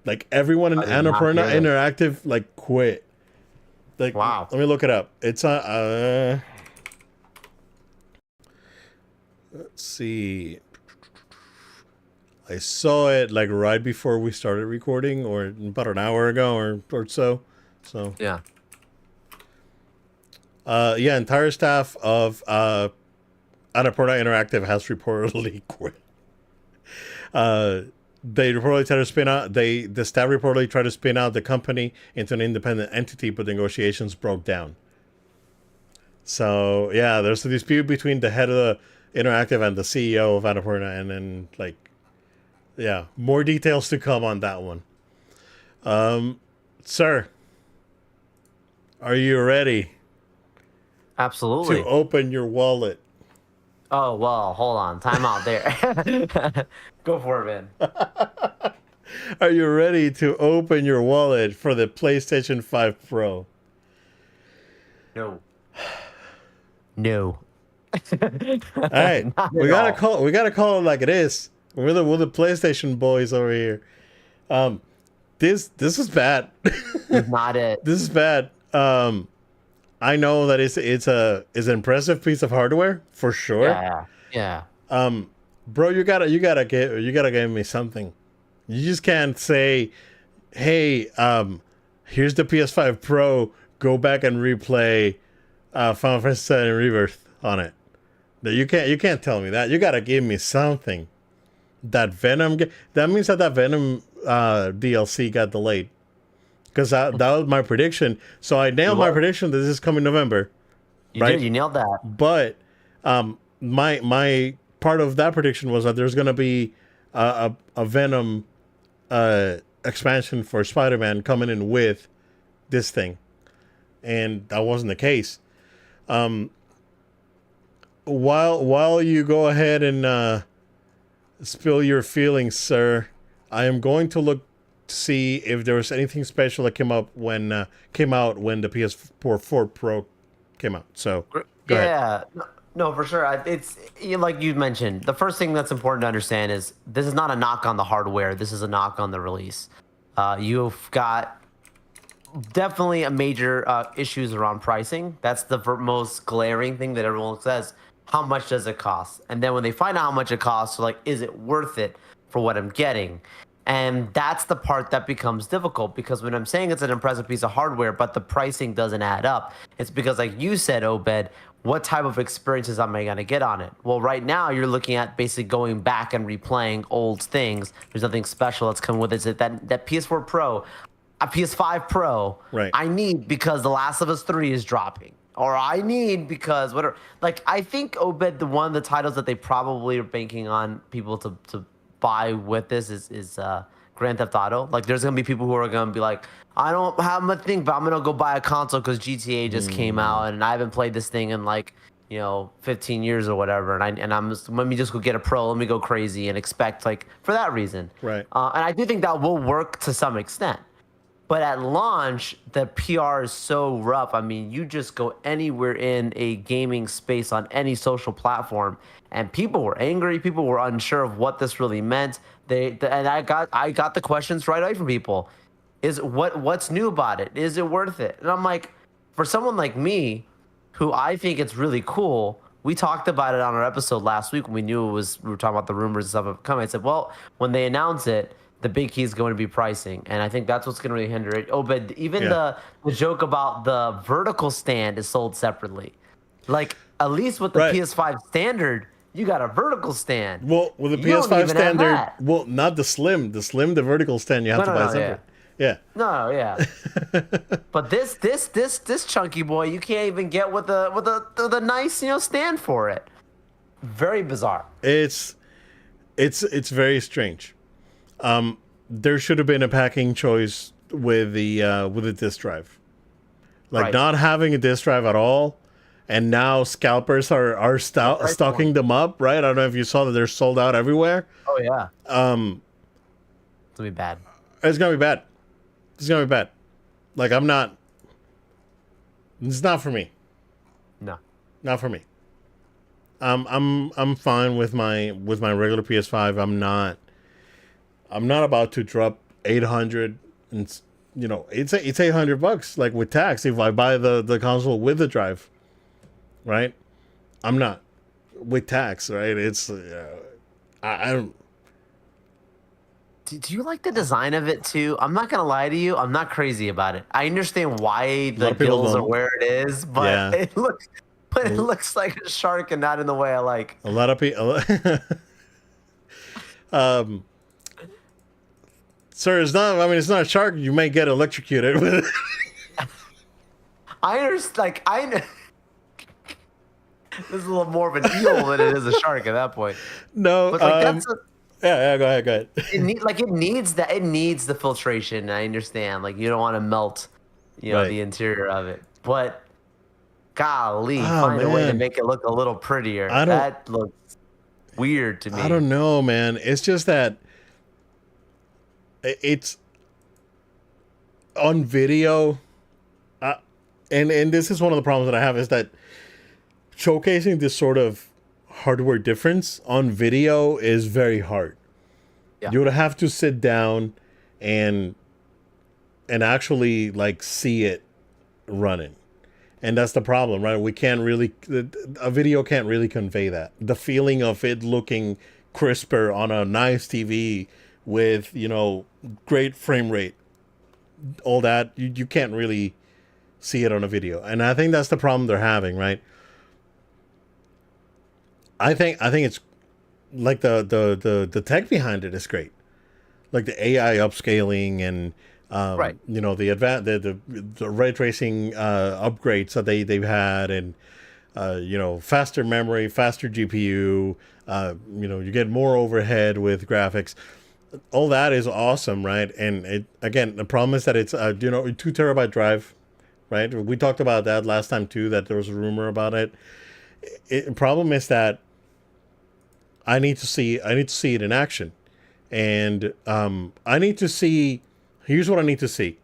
Like everyone in Annapurna Interactive like quit. Like,
wow.
Let me look it up. It's let's see. I saw it like right before we started recording, or about an hour ago, or so. So
yeah.
Yeah, entire staff of Annapurna Interactive has reportedly quit. They reportedly tried to spin out. The staff reportedly tried to spin out the company into an independent entity, but the negotiations broke down. So yeah, there's a dispute between the head of the Interactive and the CEO of Annapurna, and then like, yeah, more details to come on that one. Sir, are you ready?
Absolutely.
To open your wallet.
Oh, well, hold on. Time out there. Go for it, man.
Are you ready to open your wallet for the PlayStation 5 Pro?
No. No.
All right. We gotta call it like it is. We're the PlayStation boys over here. This is bad.
It's not it.
This is bad. I know that it's an impressive piece of hardware for sure.
Yeah.
Bro, you gotta give me something. You just can't say, hey, here's the PS5 Pro. Go back and replay Final Fantasy VII Rebirth on it. You can't tell me that. You gotta give me something. That Venom. That means that Venom DLC got delayed. Because that was my prediction. So I nailed my prediction that this is coming November.
You did. You nailed that.
But my part of that prediction was that there's going to be a Venom expansion for Spider-Man coming in with this thing. And that wasn't the case. While you go ahead and spill your feelings, sir, I am going to look to see if there was anything special that came out when the PS4 Pro came out. So go ahead.
No, for sure. It's like you mentioned. The first thing that's important to understand is this is not a knock on the hardware. This is a knock on the release. You've got definitely a major issues around pricing. That's the most glaring thing that everyone says. How much does it cost? And then when they find out how much it costs, they're like, is it worth it for what I'm getting? And that's the part that becomes difficult, because when I'm saying it's an impressive piece of hardware, but the pricing doesn't add up, it's because, like you said, Obed, what type of experiences am I going to get on it? Well, right now you're looking at basically going back and replaying old things. There's nothing special that's coming with it. That PS4 Pro, a PS5 Pro,
right,
I need because The Last of Us 3 is dropping. Or I need because whatever. Like, I think, Obed, one of the titles that they probably are banking on people to buy with this is Grand Theft Auto. Like, there's gonna be people who are gonna be like, I don't have much thing, but I'm gonna go buy a console because GTA just came out and I haven't played this thing in like 15 years or whatever, and I'm just, let me just go get a Pro, let me go crazy and expect, like, for that reason,
right?
And I do think that will work to some extent. But at launch, the PR is so rough. I mean, you just go anywhere in a gaming space on any social platform, and people were angry. People were unsure of what this really meant. And I got the questions right away from people. What's new about it? Is it worth it? And I'm like, for someone like me, who I think it's really cool. We talked about it on our episode last week when we were talking about the rumors and stuff coming. I said, well, when they announce it, the big key is going to be pricing, and I think that's what's going to really hinder it. Oh, but even
Yeah.
the joke about the vertical stand is sold separately. Like at least with the
Right.
PS5 standard, you got a vertical stand.
Well, with the
You don't
PS5
even have
standard,
that.
well, not the slim, the vertical stand you have
No,
to
no,
buy
no, yeah.
separate. Yeah.
No, yeah. But this chunky boy, you can't even get with a nice stand for it. Very bizarre.
It's very strange. There should have been a packing choice with the disk drive. Like
Right.
not having a disk drive at all, and now scalpers are
Price
stocking
point.
them up, right? I don't know if you saw that they're sold out everywhere.
Oh yeah. It's gonna be bad.
It's gonna be bad. It's gonna be bad. Like I'm not. It's not for me.
No.
Not for me. I'm fine with my regular PS5. I'm not about to drop 800 and it's $800 like with tax if I buy the console with the drive, right? I'm not with tax, right? It's I don't.
Do you like the design of it too? I'm not gonna lie to you. I'm not crazy about it. I understand why
lot
the
of people
gills are
don't.
where it is, but
Yeah.
it looks like a shark and not in the way I like.
A lot of people. um, Sir, it's not. I mean, it's not a shark. You may get electrocuted with it.
I understand. Like this is a little more of an eel than it is a shark at that point.
No.
But like that's
Yeah. Go ahead. Go ahead.
it needs that, it needs the filtration. I understand. Like you don't want to melt,
Right.
the interior of it. But golly,
Oh,
find a way to
man.
make it look a little prettier.
I don't-
That looks weird to me.
I don't know, man. It's just that it's on video, and this is one of the problems that I have is that showcasing this sort of hardware difference on video is very hard.
Yeah.
You would have to sit down and actually like see it running. And that's the problem, right? We can't really, a video can't really convey that. The feeling of it looking crisper on a nice TV with, great frame rate, all that, you can't really see it on a video. And I think that's the problem they're having, right? I think it's like the tech behind it is great. Like the AI upscaling and
Right.
the ray tracing upgrades that they've had, and faster memory, faster GPU, you get more overhead with graphics. All that is awesome, right? And it, again, the problem is that it's a 2 terabyte drive, right? We talked about that last time too, that there was a rumor about it. Problem is that I need to see it in action. And I need to see. Here's what I need to see,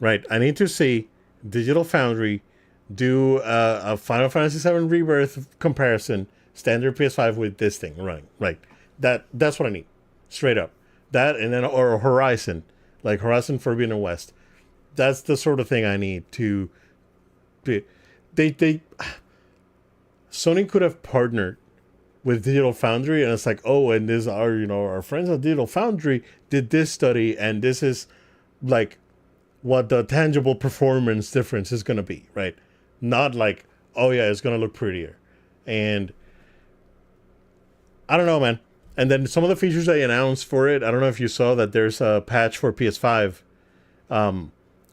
right? I need to see Digital Foundry do a Final Fantasy VII Rebirth comparison, standard PS5 with this thing running, right? That's what I need, straight up. That, and then or Horizon, like Horizon Forbidden West. That's the sort of thing I need to. They Sony could have partnered with Digital Foundry, and it's like, oh, and this our friends at Digital Foundry did this study, and this is like what the tangible performance difference is going to be, right? Not like, oh yeah, it's going to look prettier. And I don't know, man. And then some of the features they announced for it, I don't know if you saw that there's a patch for PS5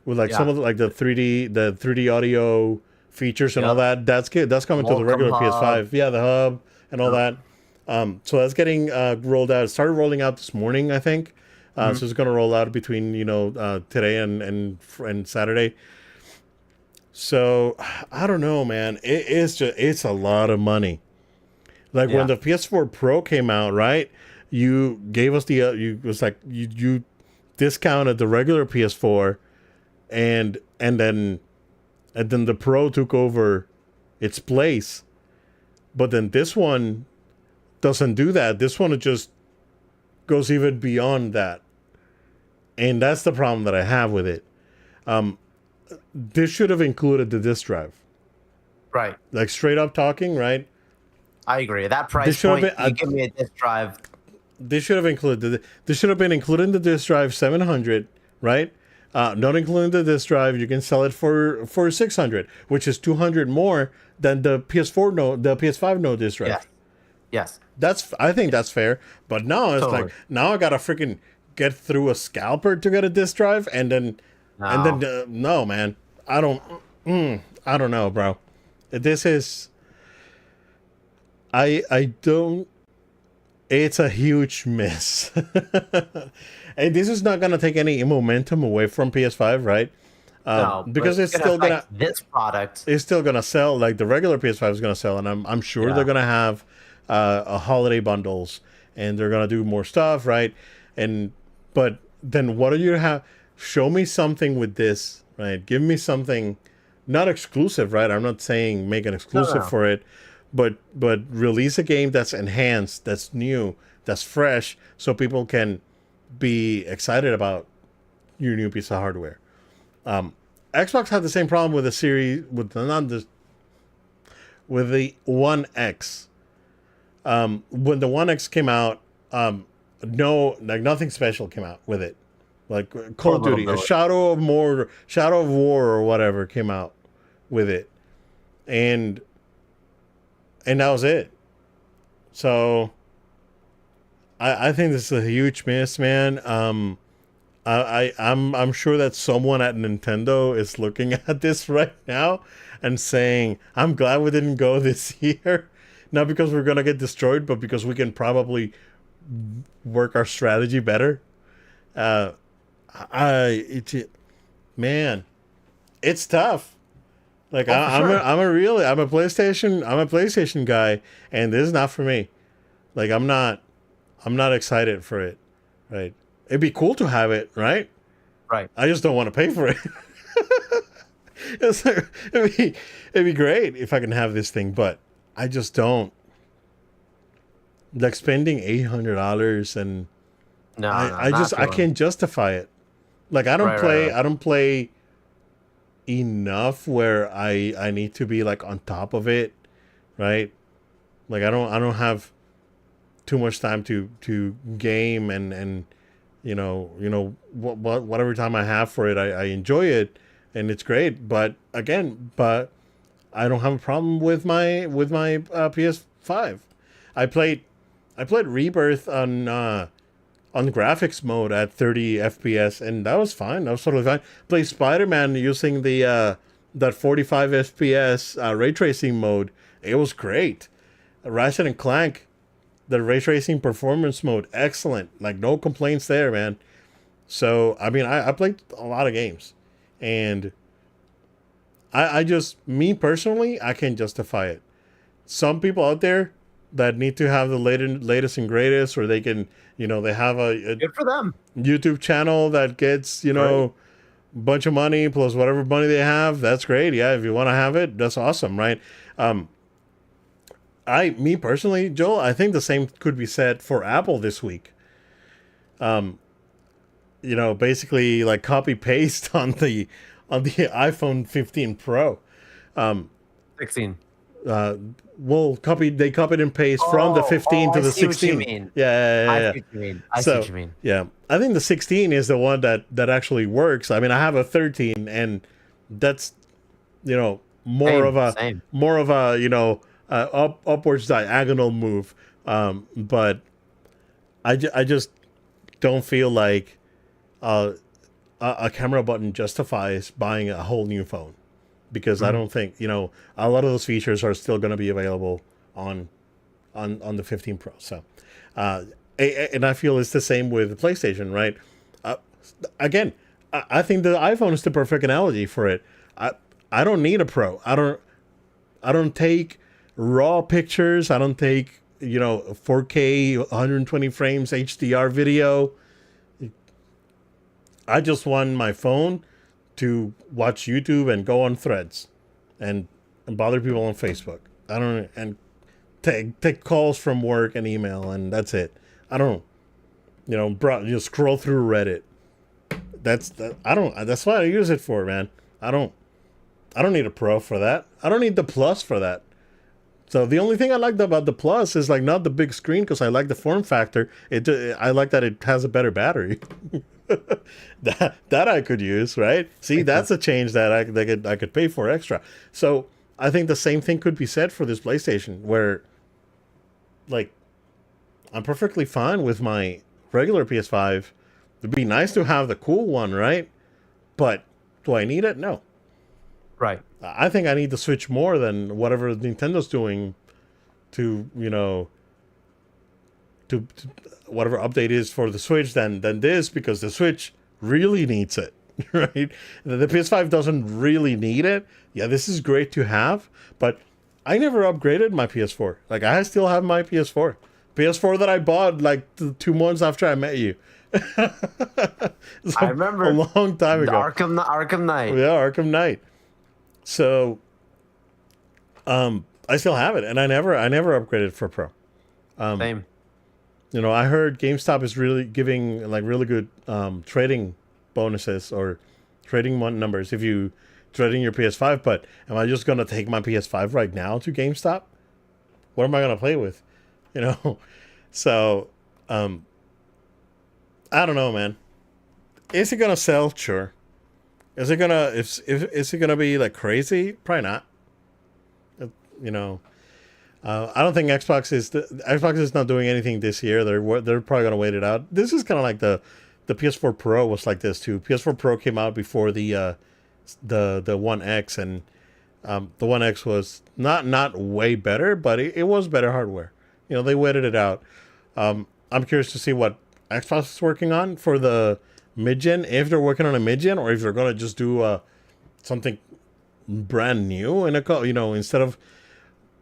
with like some of the 3D audio features and all that. That's good. That's coming to the regular
Welcome
PS5. Yeah, the hub and all that. So that's getting rolled out. It started rolling out this morning, I think. So it's going to roll out between today and Saturday. So I don't know, man. It's a lot of money. Like when the PS4 Pro came out, right? You gave us you discounted the regular PS4, and then the Pro took over its place. But then this one doesn't do that. This one just goes even beyond that. And that's the problem that I have with it. This should have included the disk drive.
Right.
Like straight up talking, right?
I agree. At that
This
price
should have
point,
been.
you give me a disk drive.
This should have included. This should have been included in the disk drive 700, right? Not including the disk drive, you can sell it for 600, which is 200 more than the PS4 the PS5 no disk drive.
Yes. Yes.
I think that's fair. But now it's like
Totally.
now I gotta freaking get through a scalper to get a disk drive, and then
No.
no, man, I don't. I don't know, bro. This is I don't. It's a huge miss. And this is not gonna take any momentum away from PS5, right?
No. But
Because
it's
it's
gonna
still gonna
affect this product.
sell like the regular PS5 is gonna sell, and I'm sure they're
Yeah.
gonna have a holiday bundles, and they're gonna do more stuff, right? And but then what do you have? Show me something with this, right? Give me something not exclusive, right? I'm not saying make an
No. No.
exclusive
No.
for it, but release a game that's enhanced, that's new, that's fresh, so people can be excited about your new piece of hardware. Xbox had the same problem with the series with the not the with the One X. When the One X came out, no, like nothing special came out with it. Like Call of Duty, a
Portability.
Shadow of War or whatever came out with it, and that was it. So I think this is a huge miss, man. I'm sure that someone at Nintendo is looking at this right now and saying, "I'm glad we didn't go this year, not because we're gonna get destroyed, but because we can probably work our strategy better." Uh, man, it's tough. Like
Oh, for sure.
I'm a PlayStation guy, and this is not for me. Like I'm not excited for it, right? It'd be cool to have it, right?
Right.
I just don't want to pay for it. It's like, it'd be great if I can have this thing, but I just don't. Like spending $800 and
No. No.
I
Not
just I
feeling.
can't justify it. Like
Right. Right. Right.
I don't play enough where I need to be like on top of it, right? Like I don't have too much time to game and whatever time I have for it, I enjoy it and it's great. But again, I don't have a problem with my PS5. I played Rebirth on graphics mode at 30 FPS, and that was fine. That was totally fine. Played Spider Man using the that 45 FPS ray tracing mode. It was great. Ratchet and Clank, the ray tracing performance mode, excellent. Like no complaints there, man. So I mean, I played a lot of games, and I just me personally, I can justify it. Some people out there that need to have the latest and greatest, or they can, they have a
Good for them.
YouTube channel that gets,
Right.
a bunch of money plus whatever money they have. That's great. Yeah, if you want to have it, that's awesome, right? Me personally, Joel, I think the same could be said for Apple this week. Basically like copy paste on the iPhone 15 Pro.
16.
They copied and paste from the 15 to
I
the
see what you
16.
mean.
Yeah,
I
yeah,
see
yeah.
what you mean. I see
So
what you mean.
yeah, I think the 16 is the one that actually works. I mean, I have a 13, and that's more
Same.
of a
Same.
upwards diagonal move. But I just don't feel like a camera button justifies buying a whole new phone, because I
Mhm.
don't think a lot of those features are still going to be available on the 15 Pro. So, and I feel it's the same with the PlayStation, right? Uh, Again, I think the iPhone is the perfect analogy for it. I don't need a Pro. I don't take raw pictures. I don't take 4K 120 frames HDR video. I just want my phone to watch YouTube and go on Threads, and bother people on Facebook. I don't and take calls from work and email, and that's it. I don't scroll through Reddit. I don't. That's what I use it for, man. I don't. I don't need a Pro for that. I don't need the Plus for that. So the only thing I liked about the Plus is like not the big screen because I like the form factor. I like that it has a better battery. That I could use, right? See, that's a change that I could pay for extra. So I think the same thing could be said for this PlayStation, where like I'm perfectly fine with my regular PS5. It'd be nice to have the cool one, right? But do I need it? No.
Right.
I think I need the Switch more than whatever Nintendo's doing to, to whatever update is for the Switch than this, because the Switch really needs it, right? The PS5 doesn't really need it. Yeah, this is great to have, but I never upgraded my PS4. Like, I still have my PS4. PS4 that I bought like 2 months after I met you.
I remember
a long time ago.
Arkham Knight.
Yeah, Arkham Knight. So, I still have it, and I never upgraded for Pro.
Same.
I heard GameStop is really giving like really good trading bonuses or trading numbers if you trading your PS5. But am I just gonna take my PS5 right now to GameStop? What am I gonna play with? So, I don't know, man. Is it gonna sell? Sure. Is it gonna if is it gonna be like crazy? Probably not. You know, I don't think Xbox is not doing anything this year. They're probably gonna wait it out. This is kind of like the PS4 Pro was like this too. PS4 Pro came out before the One X, and the One X was not way better, but it was better hardware. They waited it out. I'm curious to see what Xbox is working on for the mid-gen, if they're working on a mid-gen, or if they're gonna just do something brand new instead of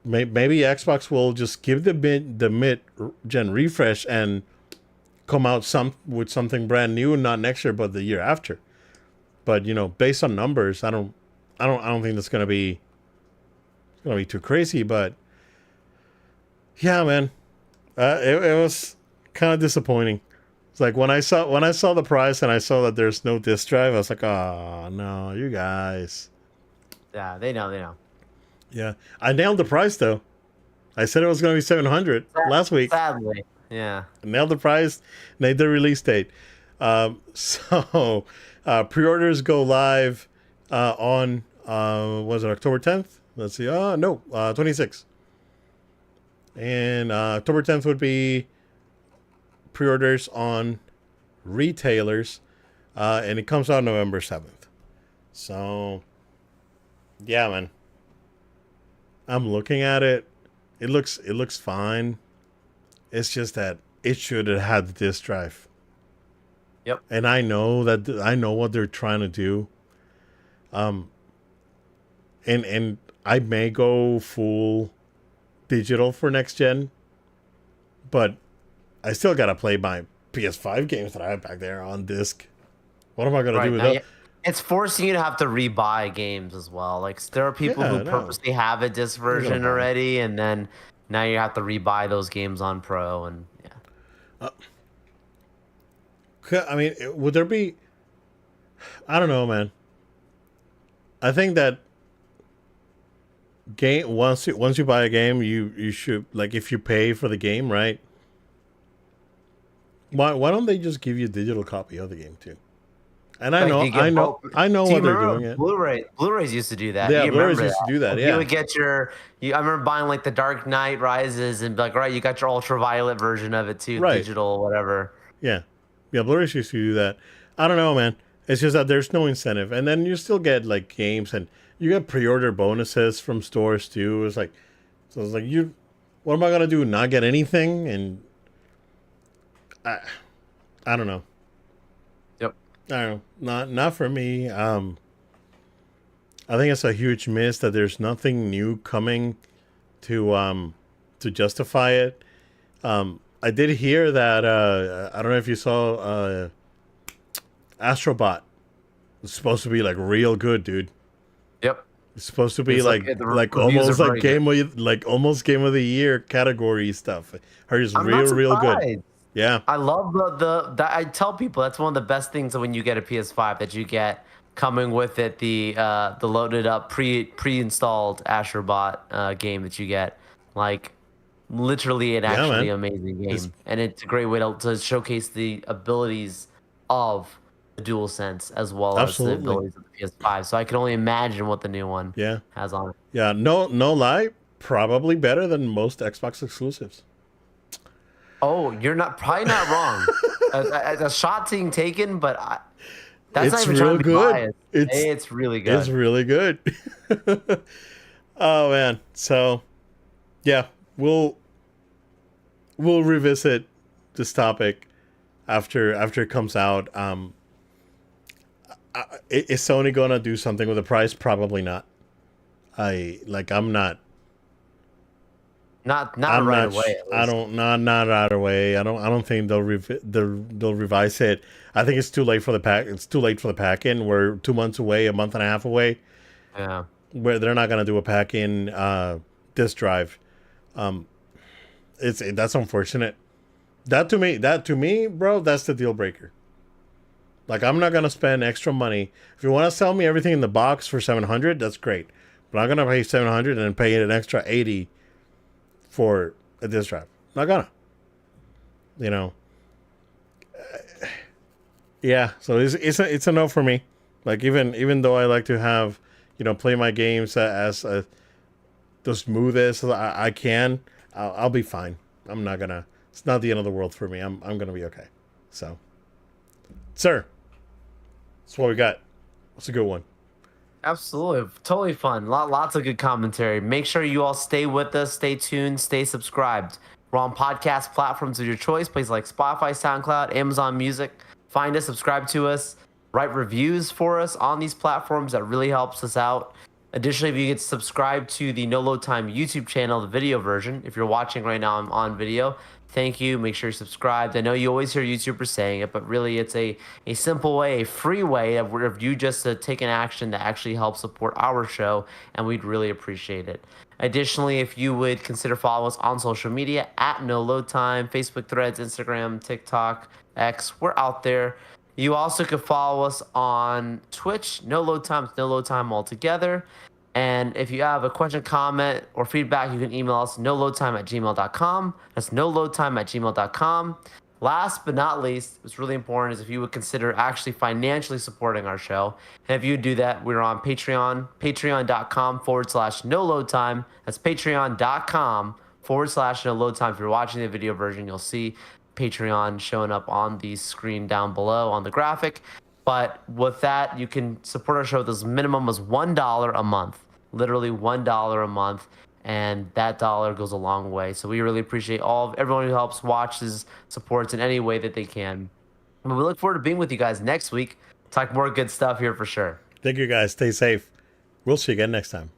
maybe Xbox will just give the mid-gen refresh and come out with something brand new, not next year but the year after. But based on numbers, I don't think that's gonna be too crazy. But yeah, man, it was kind of disappointing. It's like when I saw the price and I saw that there's no disc drive, I was like, oh no, you guys.
Yeah, they know.
Yeah, I nailed the price though. I said it was going to be 700 last week.
Sadly, yeah.
I nailed the price, nailed the release date. So pre-orders go live on was it October 10th? Let's see. No, 26th. And October 10th would be pre-orders on retailers, and it comes out November 7th. So yeah, man, I'm looking at it. It looks fine. It's just that it should have had the disk drive.
Yep.
And I know what they're trying to do. And I may go full digital for next gen, but I still gotta play my PS5 games that I have back there on disc. What am I gonna do with that?
It's forcing you to have to rebuy games as well. Like, there are people who purposely have a disc version already, and then now you have to rebuy those games on Pro, and yeah.
I mean, would there be? I don't know, man. I think that once you buy a game, you should, like, if you pay for the game, right? Why don't they just give you a digital copy of the game too? And I know what they're doing. It.
Blu-rays used to do that.
Yeah, Blu-rays used to do that. Yeah,
you would get I remember buying like the Dark Knight Rises and be like, all right, you got your ultraviolet version of it too, right. Digital, whatever.
Yeah, Blu-rays used to do that. I don't know, man. It's just that there's no incentive, and then you still get like games, and you get pre-order bonuses from stores too. It's like, what am I gonna do? Not get anything? And I don't know. I don't know. Not for me. I think it's a huge miss that there's nothing new coming to justify it. I did hear that I don't know if you saw Astrobot. It's supposed to be like real good, dude.
Yep.
It's supposed to be like almost like almost game of the year category stuff. Heard it's real good. Yeah,
I love the I tell people that's one of the best things when you get a PS5, that you get coming with it the loaded up pre-installed Astrobot game that you get. Like literally an
Yeah,
actually
man.
amazing
It's
game, and it's a great way to showcase the abilities of the DualSense as well as the
absolutely.
abilities of the PS5. So I can only imagine what the new one
Yeah.
has on it.
Yeah. No lie. Probably better than most Xbox exclusives.
Oh, you're not probably not wrong. A shot being taken, but that's not
It's
even trying
real
to be
good.
biased.
It's
It's really
it's
good.
really good. Oh man. So yeah, we'll we'll revisit this topic after it comes out. Is Sony gonna do something with the price? Probably not. I like.
Not
I'm
right
not.
away at
I
least.
don't. Not right away. I don't think they'll revise it. I think it's too late for the pack. It's too late for the pack in. We're 2 months away, a month and a half away.
Yeah.
Where they're not gonna do a pack in disk drive. That's unfortunate. That to me, bro, that's the deal breaker. Like I'm not gonna spend extra money. If you want to sell me everything in the box for 700, that's great. But I'm gonna pay 700 and pay an extra 80 for a disk drive. Not gonna. You know. Yeah. So it's a no for me. Like even though I like to have play my games as the smoothest I can, I'll be fine. I'm not gonna. It's not the end of the world for me. I'm gonna be okay. So, sir, that's what we got. That's a good one.
Absolutely. Totally fun. Lots of good commentary. Make sure you all stay with us, stay tuned, stay subscribed. We're on podcast platforms of your choice, places like Spotify, SoundCloud, Amazon Music. Find us, subscribe to us, write reviews for us on these platforms. That really helps us out. Additionally, if you get subscribed to the No Load Time YouTube channel, the video version, if you're watching right now on video, thank you. Make sure you're subscribed. I know you always hear YouTubers saying it, but really it's a simple way, a free way of you just to take an action that actually helps support our show, and we'd really appreciate it. Additionally, if you would consider following us on social media at No Load Time, Facebook, Threads, Instagram, TikTok, X, we're out there. You also could follow us on Twitch, No Load Time, No Load Time altogether. And if you have a question, comment, or feedback, you can email us noloadtime@gmail.com. That's noloadtime@gmail.com. Last but not least, what's really important is if you would consider actually financially supporting our show. And if you do that, we're on Patreon, patreon.com/no load time. That's patreon.com/no load time. If you're watching the video version, you'll see Patreon showing up on the screen down below on the graphic. But with that, you can support our show with as minimum as $1 a month, literally $1 a month, and that dollar goes a long way. So we really appreciate everyone who helps, watches, supports in any way that they can. And we look forward to being with you guys next week. Talk more good stuff here for sure.
Thank you guys. Stay safe. We'll see you again next time.